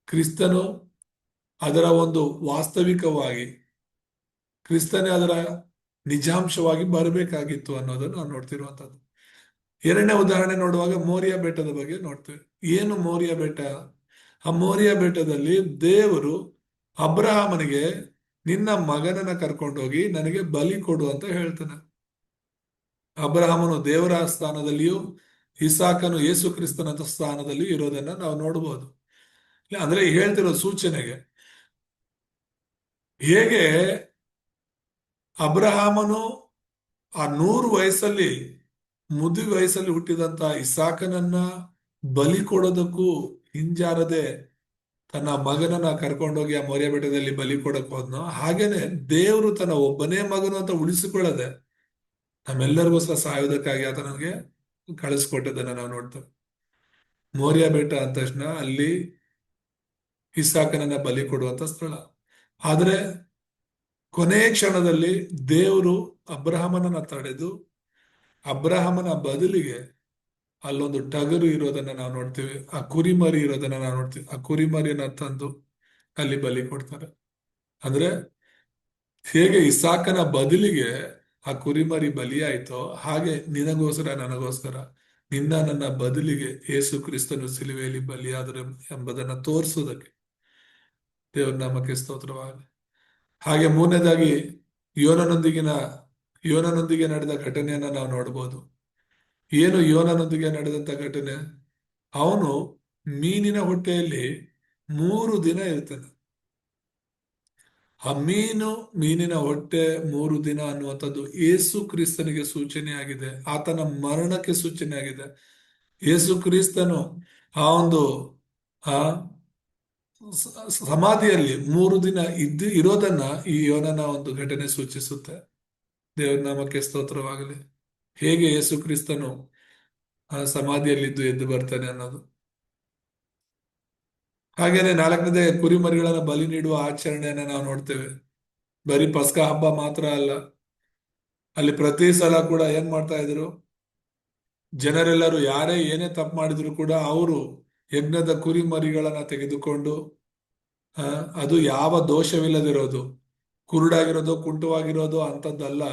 ಕ್ರಿಸ್ತನು ಅದರ ಒಂದು ವಾಸ್ತವಿಕವಾಗಿ, ಕ್ರಿಸ್ತನೇ ಅದರ ನಿಜಾಂಶವಾಗಿ ಬರಬೇಕಾಗಿತ್ತು ಅನ್ನೋದನ್ನು ನಾವು ನೋಡ್ತಿರುವಂತದ್ದು. 2ನೇ ಉದಾಹರಣೆ ನೋಡುವಾಗ ಮೋರಿಯಾ ಬೆಟ್ಟದ ಬಗ್ಗೆ ನೋಡ್ತೇವೆ. ಏನು ಮೋರಿಯಾ ಬೆಟ್ಟ? ಆ ಮೋರಿಯಾ ಬೆಟ್ಟದಲ್ಲಿ ದೇವರು ಅಬ್ರಹಾಮನಿಗೆ ನಿನ್ನ ಮಗನನ್ನ ಕರ್ಕೊಂಡೋಗಿ ನನಗೆ ಬಲಿ ಕೊಡು ಅಂತ ಹೇಳ್ತಾನೆ. ಅಬ್ರಹಾಮನು ದೇವರ ಸ್ಥಾನದಲ್ಲಿಯೂ ಇಸಾಕನು ಯೇಸು ಕ್ರಿಸ್ತನ ಸ್ಥಾನದಲ್ಲಿಯೂ ಇರೋದನ್ನ ನಾವು ನೋಡಬಹುದು. ಅಂದ್ರೆ ಹೇಳ್ತಿರೋ ಸೂಚನೆಗೆ, ಹೇಗೆ ಅಬ್ರಹಾಮನು ಆ 100 ವಯಸ್ಸಲ್ಲಿ, ಮುದಿ ವಯಸ್ಸಲ್ಲಿ ಹುಟ್ಟಿದಂತ ಇಸಾಕನನ್ನ ಬಲಿ ಕೊಡೋದಕ್ಕೂ ಹಿಂಜಾರದೆ ತನ್ನ ಮಗನನ್ನ ಕರ್ಕೊಂಡೋಗಿ ಆ ಮೋರಿಯಾ ಬೆಟ್ಟದಲ್ಲಿ ಬಲಿ ಕೊಡಕ್ ಹೋದ್ನೋ, ಹಾಗೇನೆ ದೇವರು ತನ್ನ ಒಬ್ಬನೇ ಮಗನು ಅಂತ ಉಳಿಸಿಕೊಳ್ಳದೆ ನಮ್ಮೆಲ್ಲರಿಗೋಸ್ಕರ ಸಾಯೋದಕ್ಕಾಗಿ ಆತ ನನಗೆ ಕಳಿಸ್ಕೊಟ್ಟದನ್ನ ನಾವು ನೋಡ್ತೇವೆ. ಮೋರಿಯಾ ಬೆಟ್ಟ ಅಂದ ತಕ್ಷಣ ಅಲ್ಲಿ ಇಸಾಕನನ್ನ ಬಲಿ ಕೊಡುವಂತ ಸ್ಥಳ. ಆದ್ರೆ ಕೊನೆ ಕ್ಷಣದಲ್ಲಿ ದೇವರು ಅಬ್ರಹಾಮನನ್ನ ತಡೆದು ಅಬ್ರಹಾಮನ ಬದಲಿಗೆ ಅಲ್ಲೊಂದು ಟಗರು ಇರೋದನ್ನ ನಾವು ನೋಡ್ತೀವಿ, ಆ ಕುರಿಮರಿ ಇರೋದನ್ನ ನಾವು ನೋಡ್ತೀವಿ. ಆ ಕುರಿಮರಿಯನ್ನ ತಂದು ಅಲ್ಲಿ ಬಲಿ ಕೊಡ್ತಾರೆ. ಅಂದ್ರೆ ಹೇಗೆ ಇಸಾಕನ ಬದಲಿಗೆ ಆ ಕುರಿಮರಿ ಬಲಿಯಾಯ್ತೋ ಹಾಗೆ ನಿನಗೋಸ್ಕರ, ನನಗೋಸ್ಕರ, ನನ್ನ ಬದಲಿಗೆ ಯೇಸು ಕ್ರಿಸ್ತನು ಸಿಲುವೆಯಲ್ಲಿ ಬಲಿಯಾದರು ಎಂಬುದನ್ನ ತೋರಿಸುವುದಕ್ಕೆ ದೇವರ ನಾಮಕ್ಕೆ ಸ್ತೋತ್ರವಾಗಲಿ. ಹಾಗೆ 3ನೇದಾಗಿ ಯೋನನೊಂದಿಗೆ ನಡೆದ ಘಟನೆಯನ್ನ ನಾವು ನೋಡಬಹುದು. ಏನು ಯೋನನೊಂದಿಗೆ ನಡೆದಂತ ಘಟನೆ? ಅವನು ಮೀನಿನ ಹೊಟ್ಟೆಯಲ್ಲಿ 3 ದಿನ ಇರ್ತಾನೆ. ಆ ಮೀನಿನ ಹೊಟ್ಟೆ 3 ದಿನ ಅನ್ನುವಂಥದ್ದು ಯೇಸು ಕ್ರಿಸ್ತನಿಗೆ ಸೂಚನೆ ಆಗಿದೆ, ಆತನ ಮರಣಕ್ಕೆ ಸೂಚನೆ ಆಗಿದೆ. ಯೇಸು ಕ್ರಿಸ್ತನು ಆ ಒಂದು ಆ ಸಮಾಧಿಯಲ್ಲಿ 3 ದಿನ ಇರೋದನ್ನ ಈ ಯೋನನ ಒಂದು ಘಟನೆ ಸೂಚಿಸುತ್ತೆ. ದೇವರ ನಾಮಕ್ಕೆ ಸ್ತೋತ್ರವಾಗಲಿ. ಹೇಗೆ ಯೇಸು ಕ್ರಿಸ್ತನು ಆ ಸಮಾಧಿಯಲ್ಲಿದ್ದು ಎದ್ದು ಬರ್ತಾನೆ ಅನ್ನೋದು. ಹಾಗೇನೆ 4ನೇದೇ ಕುರಿಮರಿಗಳನ್ನ ಬಲಿ ನೀಡುವ ಆಚರಣೆಯನ್ನ ನಾವು ನೋಡ್ತೇವೆ. ಬರೀ ಪಸ್ಕ ಹಬ್ಬ ಮಾತ್ರ ಅಲ್ಲ, ಅಲ್ಲಿ ಪ್ರತಿ ಸಲ ಕೂಡ ಏನ್ ಮಾಡ್ತಾ ಇದ್ರು, ಜನರೆಲ್ಲರೂ ಯಾರೇ ಏನೇ ತಪ್ಪು ಮಾಡಿದ್ರು ಕೂಡ ಅವರು ಯಜ್ಞದ ಕುರಿಮರಿಗಳನ್ನ ತೆಗೆದುಕೊಂಡು ಅದು ಯಾವ ದೋಷವಿಲ್ಲದಿರೋದು, ಕುರುಡಾಗಿರೋದು ಕುಂಟವಾಗಿರೋದು ಅಂತದ್ದಲ್ಲ,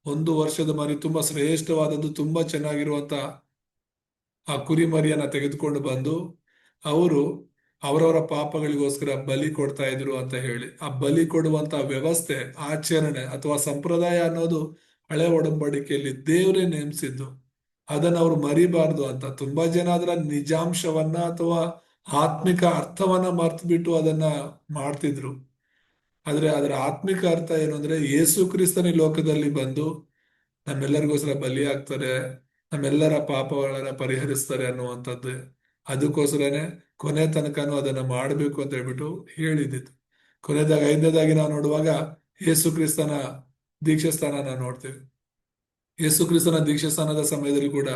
1 ವರ್ಷದ ಮರಿ, ತುಂಬಾ ಶ್ರೇಷ್ಠವಾದದ್ದು, ತುಂಬಾ ಚೆನ್ನಾಗಿರುವಂತ ಆ ಕುರಿಮರಿಯನ್ನ ತೆಗೆದುಕೊಂಡು ಬಂದು ಅವರು ಅವರವರ ಪಾಪಗಳಿಗೋಸ್ಕರ ಬಲಿ ಕೊಡ್ತಾ ಇದ್ರು ಅಂತ ಹೇಳಿ. ಆ ಬಲಿ ಕೊಡುವಂತ ವ್ಯವಸ್ಥೆ, ಆಚರಣೆ ಅಥವಾ ಸಂಪ್ರದಾಯ ಅನ್ನೋದು ಹಳೆ ಒಡಂಬಡಿಕೆಯಲ್ಲಿ ದೇವರೇ ನೇಮಿಸಿದ್ದು. ಅದನ್ನ ಅವರು ಮರಿಬಾರ್ದು ಅಂತ ತುಂಬಾ ಜನ ಅದರ ನಿಜಾಂಶವನ್ನ ಅಥವಾ ಆತ್ಮಿಕ ಅರ್ಥವನ್ನ ಮರ್ತು ಬಿಟ್ಟು ಅದನ್ನ ಮಾಡ್ತಿದ್ರು. ಆದ್ರೆ ಅದರ ಆತ್ಮಿಕ ಅರ್ಥ ಏನು ಅಂದ್ರೆ, ಯೇಸು ಕ್ರಿಸ್ತನ ಈ ಲೋಕದಲ್ಲಿ ಬಂದು ನಮ್ಮೆಲ್ಲರಿಗೋಸ್ಕರ ಬಲಿ ಆಗ್ತಾರೆ, ನಮ್ಮೆಲ್ಲರ ಪಾಪಗಳನ್ನ ಪರಿಹರಿಸ್ತಾರೆ ಅನ್ನುವಂಥದ್ದು. ಅದಕ್ಕೋಸ್ಕರನೇ ಕೊನೆ ತನಕನೂ ಅದನ್ನ ಮಾಡಬೇಕು ಅಂತ ಹೇಳ್ಬಿಟ್ಟು ಹೇಳಿದ್ದಿತ್ತು. ಕೊನೆದಾಗ 5ನೇದಾಗಿ ನಾವು ನೋಡುವಾಗ ಯೇಸು ಕ್ರಿಸ್ತನ ದೀಕ್ಷಾಸ್ಥಾನ ನಾವು ನೋಡ್ತೇವೆ. ಯೇಸು ಕ್ರಿಸ್ತನ ದೀಕ್ಷಾಸ್ಥಾನದ ಸಮಯದಲ್ಲಿ ಕೂಡ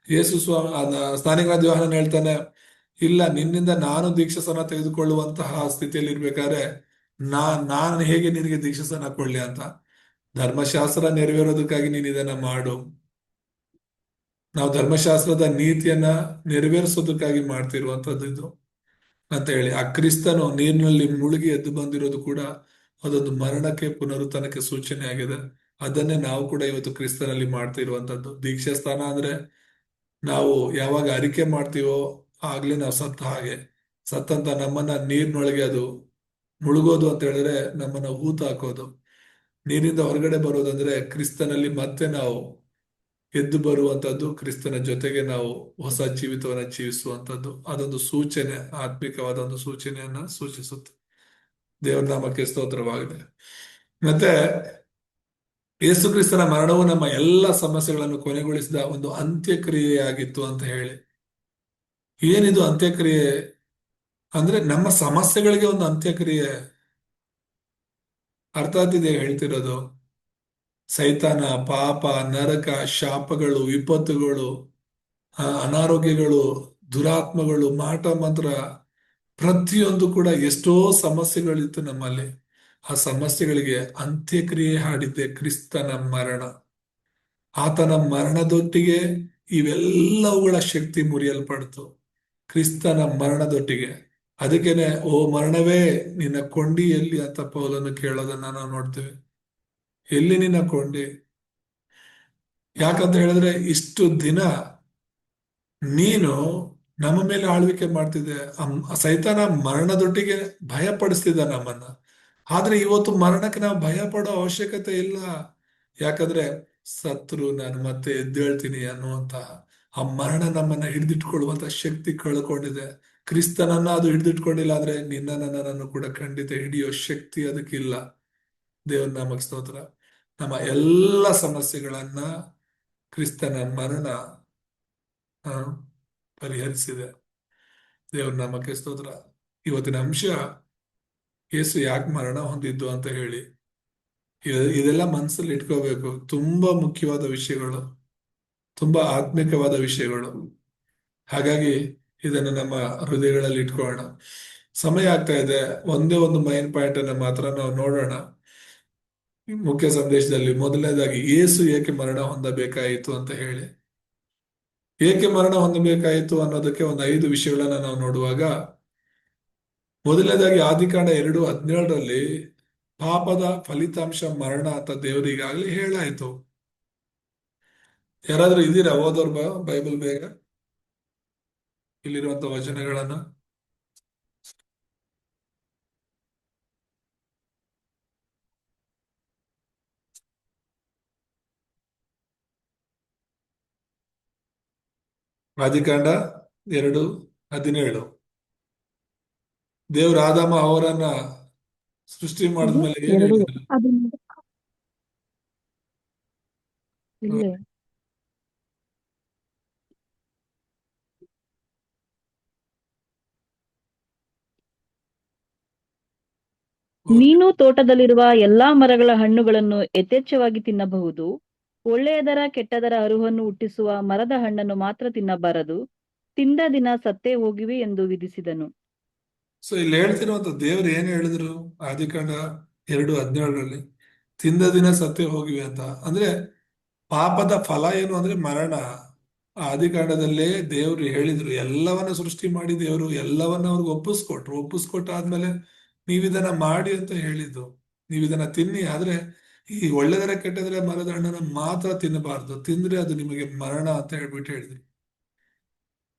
ಯೇಸು ಸ್ನಾನಿಕನಾದ ಯೋಹಾನನ್ ಹೇಳ್ತಾನೆ, ಇಲ್ಲ, ನಿನ್ನಿಂದ ನಾನು ದೀಕ್ಷಾಸ್ಥಾನ ತೆಗೆದುಕೊಳ್ಳುವಂತಹ ಸ್ಥಿತಿಯಲ್ಲಿ ಇರ್ಬೇಕಾದ್ರೆ ನಾನು ಹೇಗೆ ನಿನಗೆ ದೀಕ್ಷಾಸ್ಥಾನ ಕೊಡ್ಲಿ ಅಂತ. ಧರ್ಮಶಾಸ್ತ್ರ ನೆರವೇರೋದಕ್ಕಾಗಿ ನೀನು ಇದನ್ನ ಮಾಡು. ನಾವು ಧರ್ಮಶಾಸ್ತ್ರದ ನೀತಿಯನ್ನ ನೆರವೇರಿಸೋದಕ್ಕಾಗಿ ಮಾಡ್ತಿರುವಂತದ್ದು ಇದು ಅಂತ ಹೇಳಿ. ಆ ಕ್ರಿಸ್ತನು ನೀರಿನಲ್ಲಿ ಮುಳುಗಿ ಎದ್ದು ಬಂದಿರೋದು ಕೂಡ ಅದೊಂದು ಮರಣಕ್ಕೆ, ಪುನರುತ್ಥಾನಕ್ಕೆ ಸೂಚನೆ ಆಗಿದೆ. ಅದನ್ನೇ ನಾವು ಕೂಡ ಇವತ್ತು ಕ್ರಿಸ್ತನಲ್ಲಿ ಮಾಡ್ತಾ ಇರುವಂತದ್ದು. ದೀಕ್ಷಾಸ್ಥಾನ ಅಂದ್ರೆ ನಾವು ಯಾವಾಗ ಅರಿಕೆ ಮಾಡ್ತೀವೋ ಆಗ್ಲೇ ನಾವು ಸತ್ತ ಹಾಗೆ. ಸತ್ತಂತ ನಮ್ಮನ್ನ ನೀರಿನೊಳಗೆ ಅದು ಮುಳುಗೋದು ಅಂತ ಹೇಳಿದ್ರೆ ನಮ್ಮನ್ನ ಹೂತು ಹಾಕೋದು. ನೀರಿಂದ ಹೊರಗಡೆ ಬರೋದಂದ್ರೆ ಕ್ರಿಸ್ತನಲ್ಲಿ ಮತ್ತೆ ನಾವು ಎದ್ದು ಬರುವಂತದ್ದು, ಕ್ರಿಸ್ತನ ಜೊತೆಗೆ ನಾವು ಹೊಸ ಜೀವಿತವನ್ನ ಜೀವಿಸುವಂತದ್ದು. ಅದೊಂದು ಸೂಚನೆ, ಆತ್ಮಿಕವಾದ ಒಂದು ಸೂಚನೆಯನ್ನ ಸೂಚಿಸುತ್ತೆ. ದೇವರ ನಾಮಕ್ಕೆ ಸ್ತೋತ್ರವಾಗಿದೆ. ಮತ್ತೆ ಯೇಸು ಕ್ರಿಸ್ತನ ಮರಣವು ನಮ್ಮ ಎಲ್ಲ ಸಮಸ್ಯೆಗಳನ್ನು ಕೊನೆಗೊಳಿಸಿದ ಒಂದು ಅಂತ್ಯಕ್ರಿಯೆಯಾಗಿತ್ತು ಅಂತ ಹೇಳಿ. ಏನಿದು ಅಂತ್ಯಕ್ರಿಯೆ ಅಂದ್ರೆ, ನಮ್ಮ ಸಮಸ್ಯೆಗಳಿಗೆ ಒಂದು ಅಂತ್ಯಕ್ರಿಯೆ. ಅರ್ಥ ಆಗ್ತಿದೆ ಹೇಳ್ತಿರೋದು? ಸೈತಾನ, ಪಾಪ, ನರಕ, ಶಾಪಗಳು, ವಿಪತ್ತುಗಳು, ಅನಾರೋಗ್ಯಗಳು, ದುರಾತ್ಮಗಳು, ಮಾಟ ಮಂತ್ರ, ಪ್ರತಿಯೊಂದು ಕೂಡ ಎಷ್ಟೋ ಸಮಸ್ಯೆಗಳಿತ್ತು ನಮ್ಮಲ್ಲಿ. ಆ ಸಮಸ್ಯೆಗಳಿಗೆ ಅಂತ್ಯಕ್ರಿಯೆ ಹಾಡಿದ್ದೆ ಕ್ರಿಸ್ತನ ಮರಣ. ಆತನ ಮರಣದೊಟ್ಟಿಗೆ ಇವೆಲ್ಲವುಗಳ ಶಕ್ತಿ ಮುರಿಯಲ್ಪಡ್ತು, ಕ್ರಿಸ್ತನ ಮರಣದೊಟ್ಟಿಗೆ. ಅದಕ್ಕೇನೆ ಓ ಮರಣವೇ ನಿನ್ನ ಕೊಂಡಿ ಎಲ್ಲಿ ಅಂತ ಪೌಲನ್ನು ಕೇಳೋದನ್ನ ನಾವು ನೋಡ್ತೇವೆ. ಎಲ್ಲಿ ನಿನ್ನ ಕೊಂಡಿ? ಯಾಕಂತ ಹೇಳಿದ್ರೆ ಇಷ್ಟು ದಿನ ನೀನು ನಮ್ಮ ಮೇಲೆ ಆಳ್ವಿಕೆ ಮಾಡ್ತಿದ್ದೆ. ಸೈತಾನ ಮರಣದೊಟ್ಟಿಗೆ ಭಯ ಪಡಿಸ್ತಿದ್ದ ನಮ್ಮನ್ನ. ಆದ್ರೆ ಇವತ್ತು ಮರಣಕ್ಕೆ ನಾವು ಭಯ ಪಡೋ ಅವಶ್ಯಕತೆ ಇಲ್ಲ. ಯಾಕಂದ್ರೆ ಸತ್ರು ನಾನು ಮತ್ತೆ ಎದ್ದೇಳ್ತೀನಿ ಅನ್ನುವಂತಹ ಆ ಮರಣ ನಮ್ಮನ್ನ ಹಿಡಿದಿಟ್ಕೊಳ್ಳುವಂತ ಶಕ್ತಿ ಕಳ್ಕೊಂಡಿದೆ. ಕ್ರಿಸ್ತನನ್ನ ಅದು ಹಿಡಿದಿಟ್ಕೊಂಡಿಲ್ಲ ಅಂದ್ರೆ ನಿನ್ನ ನನ್ನನ್ನು ಕೂಡ ಖಂಡಿತ ಹಿಡಿಯೋ ಶಕ್ತಿ ಅದಕ್ಕಿಲ್ಲ. ದೇವ್ರ ನಾಮಕ್ಕೆ ಸ್ತೋತ್ರ. ನಮ್ಮ ಎಲ್ಲ ಸಮಸ್ಯೆಗಳನ್ನ ಕ್ರಿಸ್ತನ ಮರಣ ಪರಿಹರಿಸಿದೆ. ದೇವ್ರ ನಾಮಕ್ಕೆ ಸ್ತೋತ್ರ. ಇವತ್ತಿನ ಅಂಶ ಯೇಸು ಯಾಕೆ ಮರಣ ಹೊಂದಿದ್ದು ಅಂತ ಹೇಳಿ. ಇದೆಲ್ಲ ಮನಸ್ಸಲ್ಲಿ ಇಟ್ಕೋಬೇಕು. ತುಂಬಾ ಮುಖ್ಯವಾದ ವಿಷಯಗಳು, ತುಂಬಾ ಆತ್ಮಿಕವಾದ ವಿಷಯಗಳು. ಹಾಗಾಗಿ ಇದನ್ನು ನಮ್ಮ ಹೃದಯಗಳಲ್ಲಿ ಇಟ್ಕೊಳ್ಳೋಣ. ಸಮಯ ಆಗ್ತಾ ಇದೆ. ಒಂದೇ ಒಂದು ಮೈನ್ ಪಾಯಿಂಟ್ ಅನ್ನ ಮಾತ್ರ ನಾವು ನೋಡೋಣ ಮುಖ್ಯ ಸಂದೇಶದಲ್ಲಿ. ಮೊದಲನೇದಾಗಿ ಯೇಸು ಏಕೆ ಮರಣ ಹೊಂದಬೇಕಾಯಿತು ಅಂತ ಹೇಳಿ. ಏಕೆ ಮರಣ ಹೊಂದಬೇಕಾಯಿತು ಅನ್ನೋದಕ್ಕೆ ಒಂದು 5 ವಿಷಯಗಳನ್ನ ನಾವು ನೋಡುವಾಗ, ಮೊದಲನೇದಾಗಿ ಆದಿಕಾಂಡ 2:17 ಪಾಪದ ಫಲಿತಾಂಶ ಮರಣ ಅಂತ ದೇವರು ಈಗಾಗಲೇ ಹೇಳಾಯ್ತು. ಯಾರಾದ್ರೂ ಇದ್ದೀರಾ ಓದೋರ್ ಬೈಬಲ್ ಬೇಗ ಇಲ್ಲಿರುವಂತ ವಚನಗಳನ್ನ? ಆದಿಕಾಂಡ 2:17. ದೇವ್ರ ಆದಾಮ ಅವರನ್ನ ಸೃಷ್ಟಿ ಮಾಡಿದ್ಮೇಲೆ ಏನ್ ಎರಡು ಹೇಳಿದ್ರು? ಅದು ಇಲ್ಲೇ ನೀನು ತೋಟದಲ್ಲಿರುವ ಎಲ್ಲಾ ಮರಗಳ ಹಣ್ಣುಗಳನ್ನು ಯಥೇಚ್ಛವಾಗಿ ತಿನ್ನಬಹುದು, ಒಳ್ಳೆಯದರ ಕೆಟ್ಟದರ ಅರುಹನ್ನು ಹುಟ್ಟಿಸುವ ಮರದ ಹಣ್ಣನ್ನು ಮಾತ್ರ ತಿನ್ನಬಾರದು, ತಿಂದ ದಿನ ಸತ್ತೇ ಹೋಗುವಿ ಎಂದು ವಿಧಿಸಿದನು. ಸೊ ಇಲ್ಲಿ ಹೇಳ್ತಿರುವಂತ ದೇವ್ರು ಏನ್ ಹೇಳಿದ್ರು ಆದಿಕಾಂಡ 2:17 ತಿಂದ ದಿನ ಸತ್ಯ ಹೋಗಿವೆ ಅಂತ. ಅಂದ್ರೆ ಪಾಪದ ಫಲ ಏನು ಅಂದ್ರೆ ಮರಣ. ಆದಿಕಾಂಡದಲ್ಲೇ ದೇವ್ರು ಹೇಳಿದ್ರು, ಎಲ್ಲವನ್ನ ಸೃಷ್ಟಿ ಮಾಡಿ ದೇವ್ರು ಎಲ್ಲವನ್ನ ಅವ್ರಿಗೆ ಒಪ್ಪಿಸ್ಕೊಟ್ಟಾದ್ಮೇಲೆ ನೀವಿದನ್ನ ಮಾಡಿ ಅಂತ ಹೇಳಿದ್ದು. ನೀವಿದನ್ನ ತಿನ್ನಿ, ಆದ್ರೆ ಈ ಒಳ್ಳೆದರ ಕೆಟ್ಟದರ ಮರದ ಹಣ್ಣನ್ನ ಮಾತ್ರ ತಿನ್ನಬಾರ್ದು, ತಿಂದ್ರೆ ಅದು ನಿಮಗೆ ಮರಣ ಅಂತ ಹೇಳ್ಬಿಟ್ಟು ಹೇಳಿದ್ರು.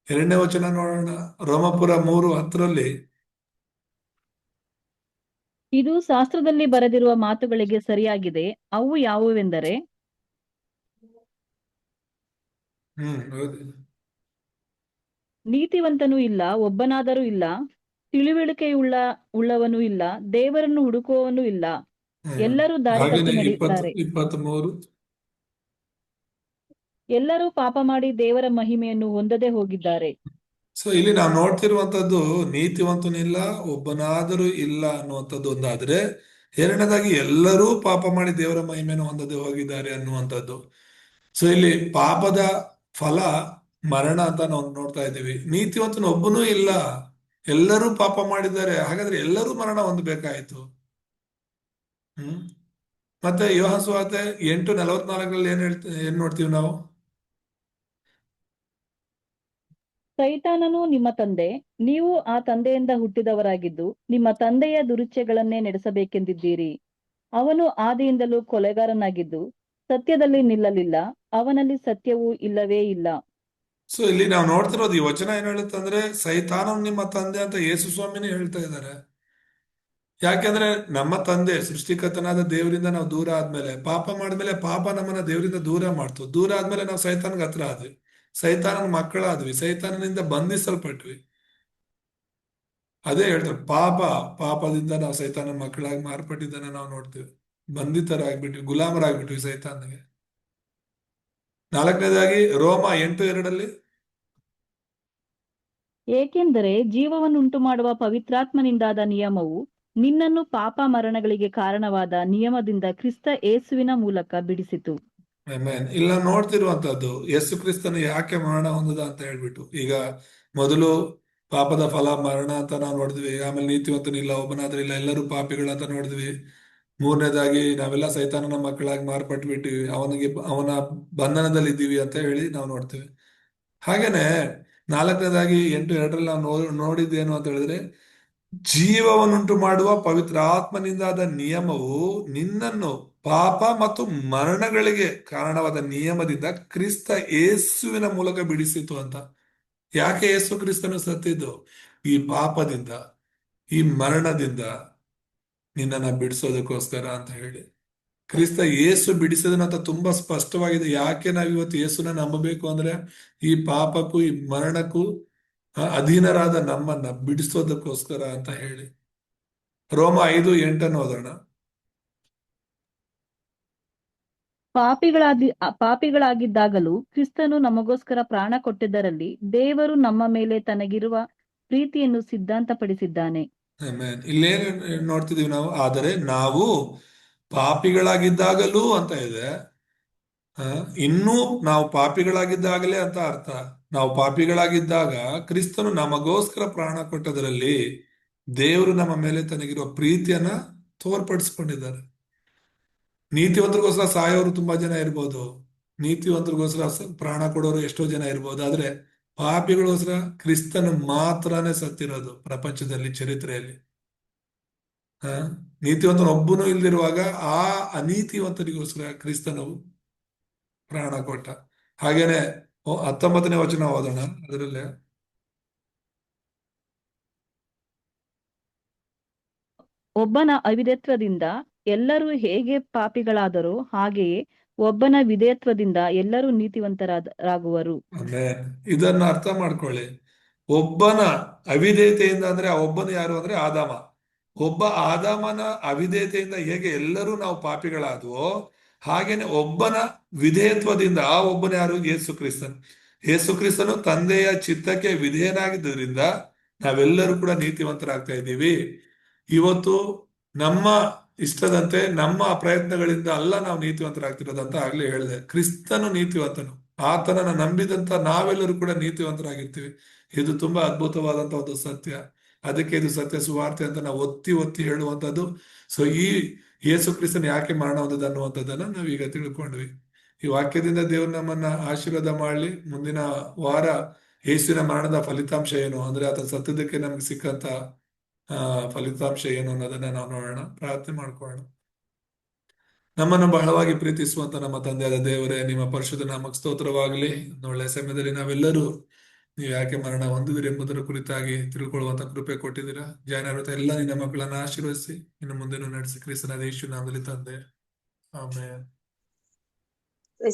2ನೇ ವಚನ ನೋಡೋಣ, ರೋಮಪುರ 3:10. ಇದು ಶಾಸ್ತ್ರದಲ್ಲಿ ಬರೆದಿರುವ ಮಾತುಗಳಿಗೆ ಸರಿಯಾಗಿದೆ. ಅವು ಯಾವುವೆಂದರೆ, ಹೌದು. ನೀತಿವಂತನೂ ಇಲ್ಲ, ಒಬ್ಬನಾದರೂ ಇಲ್ಲ, ಉಳ್ಳವನೂ ಇಲ್ಲ, ದೇವರನ್ನು ಹುಡುಕುವವನೂ ಇಲ್ಲ, ಎಲ್ಲರೂ ದಾರಿ ತಪ್ಪಿ ಹಾಗೇನೆ ನಡೆಯುತ್ತಾರೆ, 23. ಎಲ್ಲರೂ ಪಾಪ ಮಾಡಿ ದೇವರ ಮಹಿಮೆಯನ್ನು ಹೊಂದದೆ ಹೋಗಿದ್ದಾರೆ. ಸೊ ಇಲ್ಲಿ ನಾವು ನೋಡ್ತಿರುವಂತದ್ದು ನೀತಿವಂತನಿಲ್ಲ, ಒಬ್ಬನಾದರೂ ಇಲ್ಲ ಅನ್ನುವಂಥದ್ದು ಒಂದಾದ್ರೆ, ಎರಡನೇದಾಗಿ ಎಲ್ಲರೂ ಪಾಪ ಮಾಡಿ ದೇವರ ಮಹಿಮೆಯನ್ನು ಹೊಂದದೆ ಹೋಗಿದ್ದಾರೆ ಅನ್ನುವಂಥದ್ದು. ಸೊ ಇಲ್ಲಿ ಪಾಪದ ಫಲ ಮರಣ ಅಂತ ನಾವು ನೋಡ್ತಾ ಇದ್ದೀವಿ. ನೀತಿವಂತನ ಒಬ್ಬನೂ ಇಲ್ಲ, ಎಲ್ಲರೂ ಪಾಪ ಮಾಡಿದ್ದಾರೆ, ಹಾಗಾದ್ರೆ ಎಲ್ಲರೂ ಮರಣ ಹೊಂದಬೇಕಾಯ್ತು. ಮತ್ತೆ ಯೋಹಾನ ಸುವಾರ್ತೆ 8:44 ಏನ್ ನೋಡ್ತೀವಿ ನಾವು? ಸೈತಾನನು ನಿಮ್ಮ ತಂದೆ, ನೀವು ಆ ತಂದೆಯಿಂದ ಹುಟ್ಟಿದವರಾಗಿದ್ದು ನಿಮ್ಮ ತಂದೆಯ ದುರಿಚ್ಛೆಗಳನ್ನೇ ನಡೆಸಬೇಕೆಂದಿದ್ದೀರಿ. ಅವನು ಆದಿಯಿಂದಲೂ ಕೊಲೆಗಾರನಾಗಿದ್ದು ಸತ್ಯದಲ್ಲಿ ನಿಲ್ಲಲಿಲ್ಲ, ಅವನಲ್ಲಿ ಸತ್ಯವೂ ಇಲ್ಲವೇ ಇಲ್ಲ. ಸೊ ಇಲ್ಲಿ ನಾವು ನೋಡ್ತಿರೋದು ಈ ವಚನ ಏನ್ ಹೇಳುತ್ತಂದ್ರೆ, ಸೈತಾನನು ನಿಮ್ಮ ತಂದೆ ಅಂತ ಯೇಸು ಸ್ವಾಮಿನೇ ಹೇಳ್ತಾ ಇದ್ದಾರೆ. ಯಾಕೆಂದ್ರೆ ನಮ್ಮ ತಂದೆ ಸೃಷ್ಟಿಕರ್ತನಾದ ದೇವರಿಂದ ನಾವು ದೂರ ಆದ್ಮೇಲೆ, ಪಾಪ ಮಾಡಿದ್ಮೇಲೆ ಪಾಪ ನಮ್ಮನ್ನ ದೇವರಿಂದ ದೂರ ಮಾಡ್ತು. ದೂರ ಆದ್ಮೇಲೆ ನಾವು ಸೈತಾನ್ಗೆ ಹತ್ರ ಆದ್ವಿ, ಸೈತಾನನ ಮಕ್ಕಳಾದ್ವಿ, ಸೈತಾನನಿಂದ ಬಂಧಿಸಲ್ಪಟ್ವಿ. ಅದೇ ಹೇಳ್ತಾರೆ, ಪಾಪದಿಂದ ನಾವು ಸೈತಾನನ ಮಕ್ಕಳಾಗಿ ಮಾರ್ಪಟ್ಟಿದ್ದನ್ನ ನಾವು ನೋಡ್ತೀವಿ. ಬಂಧಿತರಾಗ್ಬಿಟ್ವಿ, ಗುಲಾಮರಾಗ್ಬಿಟ್ವಿ ಸೈತಾನಿಗೆ. 4ನೇದಾಗಿ ರೋಮ 8:2. ಏಕೆಂದರೆ ಜೀವವನ್ನುಂಟು ಮಾಡುವ ಪವಿತ್ರಾತ್ಮನಿಂದಾದ ನಿಯಮವು ನಿನ್ನನ್ನು ಪಾಪ ಮರಣಗಳಿಗೆ ಕಾರಣವಾದ ನಿಯಮದಿಂದ ಕ್ರಿಸ್ತ ಯೇಸುವಿನ ಮೂಲಕ ಬಿಡಿಸಿತು. ಇಲ್ಲ ನಾವು ನೋಡ್ತಿರುವಂತದ್ದು ಯೇಸು ಕ್ರಿಸ್ತನು ಯಾಕೆ ಮರಣ ಹೊಂದದ ಅಂತ ಹೇಳ್ಬಿಟ್ಟು. ಈಗ ಮೊದಲು ಪಾಪದ ಫಲ ಮರಣ ಅಂತ ನಾವು ನೋಡಿದ್ವಿ, ಆಮೇಲೆ ನೀತಿವಂತನಿಲ್ಲ, ಒಬ್ಬನಾದ್ರೂ ಇಲ್ಲ, ಎಲ್ಲರೂ ಪಾಪಿಗಳಂತ ನೋಡಿದ್ವಿ. 3ನೇದಾಗಿ ನಾವೆಲ್ಲ ಸೈತಾನನ ಮಕ್ಕಳಾಗಿ ಮಾರ್ಪಟ್ಬಿಟ್ಟಿವಿ, ಅವನ ಬಂಧನದಲ್ಲಿ ಇದ್ದೀವಿ ಅಂತ ಹೇಳಿ ನಾವು ನೋಡ್ತೀವಿ. ಹಾಗೇನೆ 4ನೇದಾಗಿ 8:2 ನಾವು ನೋಡಿದ್ದೇನು ಅಂತ ಹೇಳಿದ್ರೆ, ಜೀವವನ್ನುಂಟು ಮಾಡುವ ಪವಿತ್ರ ಆತ್ಮನಿಂದಾದ ನಿಯಮವು ನಿನ್ನನ್ನು ಪಾಪ ಮತ್ತು ಮರಣಗಳಿಗೆ ಕಾರಣವಾದ ನಿಯಮದಿಂದ ಕ್ರಿಸ್ತ ಯೇಸುವಿನ ಮೂಲಕ ಬಿಡಿಸಿತು ಅಂತ. ಯಾಕೆ ಯೇಸು ಕ್ರಿಸ್ತನು ಸತ್ತಿದ್ದು? ಈ ಪಾಪದಿಂದ, ಈ ಮರಣದಿಂದ ನಿನ್ನನ್ನ ಬಿಡಿಸೋದಕ್ಕೋಸ್ಕರ ಅಂತ ಹೇಳಿ. ಕ್ರಿಸ್ತ ಯೇಸು ಬಿಡಿಸೋದನ್ನಂತ ತುಂಬಾ ಸ್ಪಷ್ಟವಾಗಿದೆ. ಯಾಕೆ ನಾವು ಇವತ್ತು ಯೇಸುನ ನಂಬಬೇಕು ಅಂದ್ರೆ, ಈ ಪಾಪಕ್ಕೂ ಈ ಮರಣಕ್ಕೂ ಅಧೀನರಾದ ನಮ್ಮನ್ನ ಬಿಡಿಸೋದಕ್ಕೋಸ್ಕರ ಅಂತ ಹೇಳಿ. ರೋಮ 5:8 ಓದೋಣ. ಪಾಪಿಗಳಾಗಿದ್ದಾಗಲೂ ಕ್ರಿಸ್ತನು ನಮಗೋಸ್ಕರ ಪ್ರಾಣ ಕೊಟ್ಟಿದ್ದರಲ್ಲಿ ದೇವರು ನಮ್ಮ ಮೇಲೆ ತನಗಿರುವ ಪ್ರೀತಿಯನ್ನು ಸಿದ್ಧಾಂತಪಡಿಸಿದ್ದಾನೆ. ಇಲ್ಲೇನು ನೋಡ್ತಿದೀವಿ ನಾವು? ಆದರೆ ನಾವು ಪಾಪಿಗಳಾಗಿದ್ದಾಗಲೂ ಅಂತ ಇದೆ. ಇನ್ನೂ ನಾವು ಪಾಪಿಗಳಾಗಿದ್ದಾಗಲೇ ಅಂತ ಅರ್ಥ. ನಾವು ಪಾಪಿಗಳಾಗಿದ್ದಾಗ ಕ್ರಿಸ್ತನು ನಮಗೋಸ್ಕರ ಪ್ರಾಣ ಕೊಟ್ಟದರಲ್ಲಿ ದೇವರು ನಮ್ಮ ಮೇಲೆ ತನಗಿರುವ ಪ್ರೀತಿಯನ್ನ ತೋರ್ಪಡಿಸ್ಕೊಂಡಿದ್ದಾರೆ. ನೀತಿವಂತರಿಗೋಸ್ಕರ ಸಾಯೋರು ತುಂಬಾ ಜನ ಇರ್ಬೋದು, ನೀತಿವಂತರಿಗೋಸ್ಕರ ಪ್ರಾಣ ಕೊಡೋರು ಎಷ್ಟೋ ಜನ ಇರ್ಬೋದು, ಆದ್ರೆ ಪಾಪಿಗಳಿಗೋಸ್ಕರ ಕ್ರಿಸ್ತನು ಮಾತ್ರನೇ ಸತ್ತಿರೋದು ಪ್ರಪಂಚದಲ್ಲಿ, ಚರಿತ್ರೆಯಲ್ಲಿ. ನೀತಿವಂತನ ಒಬ್ಬನು ಇಲ್ದಿರುವಾಗ ಆ ಅನೀತಿವಂತರಿಗೋಸ್ಕರ ಕ್ರಿಸ್ತನು ಪ್ರಾಣ ಕೊಟ್ಟ. ಹಾಗೇನೆ 19ನೇ ವಚನ ಓದೋಣ. ಅದರಲ್ಲೇ ಒಬ್ಬನ ಅವಿಧೇಯತ್ವದಿಂದ ಎಲ್ಲರೂ ಹೇಗೆ ಪಾಪಿಗಳಾದರೋ ಹಾಗೆಯೇ ಒಬ್ಬನ ವಿಧೇಯತ್ವದಿಂದ ಎಲ್ಲರೂ ನೀತಿವಂತರಾಗುವರು. ಆಮೇನ್. ಇದನ್ನ ಅರ್ಥ ಮಾಡ್ಕೊಳ್ಳಿ. ಒಬ್ಬನ ಅವಿಧೇಯತೆಯಿಂದ ಅಂದ್ರೆ ಆ ಒಬ್ಬನು ಯಾರು ಅಂದ್ರೆ ಆದಾಮ. ಒಬ್ಬ ಆದಾಮನ ಅವಿಧೇಯತೆಯಿಂದ ಹೇಗೆ ಎಲ್ಲರೂ ನಾವು ಪಾಪಿಗಳಾದ್ವೋ, ಹಾಗೇನೆ ಒಬ್ಬನ ವಿಧೇಯತ್ವದಿಂದ ಆ ಒಬ್ಬನ ಯಾರು ಯೇಸು ಕ್ರಿಸ್ತನ್. ಯೇಸು ಕ್ರಿಸ್ತನು ತಂದೆಯ ಚಿತ್ತಕ್ಕೆ ವಿಧೇಯನಾಗಿದ್ದರಿಂದ ನಾವೆಲ್ಲರೂ ಕೂಡ ನೀತಿವಂತರಾಗ್ತಾ ಇದ್ದೀವಿ. ಇವತ್ತು ನಮ್ಮ ಇಷ್ಟದಂತೆ ನಮ್ಮ ಪ್ರಯತ್ನಗಳಿಂದ ಅಲ್ಲ ನಾವು ನೀತಿವಂತರಾಗ್ತಿರೋದಂತ ಆಗ್ಲೇ ಹೇಳಿದೆ. ಕ್ರಿಸ್ತನು ನೀತಿವಂತನು, ಆತನನ್ನ ನಂಬಿದಂತ ನಾವೆಲ್ಲರೂ ಕೂಡ ನೀತಿವಂತರಾಗಿರ್ತೀವಿ. ಇದು ತುಂಬಾ ಅದ್ಭುತವಾದಂತ ಒಂದು ಸತ್ಯ. ಅದಕ್ಕೆ ಇದು ಸತ್ಯ ಸುವಾರ್ತೆ ಅಂತ ನಾವು ಒತ್ತಿ ಒತ್ತಿ ಹೇಳುವಂಥದ್ದು. ಸೊ ಈ ಯೇಸು ಕ್ರಿಸ್ತನ್ ಯಾಕೆ ಮರಣ ಹೊಂದದ ಅನ್ನುವಂಥದ್ದನ್ನ ನಾವೀಗ ತಿಳ್ಕೊಂಡ್ವಿ. ಈ ವಾಕ್ಯದಿಂದ ದೇವ್ರು ನಮ್ಮನ್ನ ಆಶೀರ್ವಾದ ಮಾಡಲಿ. ಮುಂದಿನ ವಾರ ಯೇಸುವಿನ ಮರಣದ ಫಲಿತಾಂಶ ಏನು ಅಂದ್ರೆ ಆತನ ಸತ್ತದಕ್ಕೆ ನಮ್ಗೆ ಸಿಕ್ಕಂತ ಫಲಿತಾಂಶ ಏನು ಅನ್ನೋದನ್ನ ನಾವು ನೋಡೋಣ, ಪ್ರಾರ್ಥನೆ ಮಾಡ್ಕೊಳ್ಳೋಣ. ನಮ್ಮನ್ನು ಬಹಳವಾಗಿ ಪ್ರೀತಿಸುವಂತ ನಮ್ಮ ತಂದೆಯಾದ ದೇವರೇ, ನಿಮ್ಮ ಪರಿಶುದ್ಧ ನಾಮಕ್ಕೆ ಸ್ತೋತ್ರವಾಗಲಿ. ಒಳ್ಳೆಯ ಸಮಯದಲ್ಲಿ ನಾವೆಲ್ಲರೂ ನೀವು ಯಾಕೆ ಮರಣ ಹೊಂದಿದಿರಿ ಎಂಬುದರ ಕುರಿತಾಗಿ ತಿಳ್ಕೊಳ್ಳುವಂತ ಕೃಪೆ ಕೊಟ್ಟಿದ್ದೀರಾ. ಜಾನರತ ಎಲ್ಲ ನಿನ್ನ ಮಕ್ಕಳನ್ನ ಆಶೀರ್ವದಿಸಿ ಇನ್ನು ಮುಂದೆನೂ ನಡೆಸಿ ಕ್ರಿಸ್ತನ ಯೇಸು ನಾಮದಲ್ಲಿ ತಂದೆ, ಆಮೆನ್.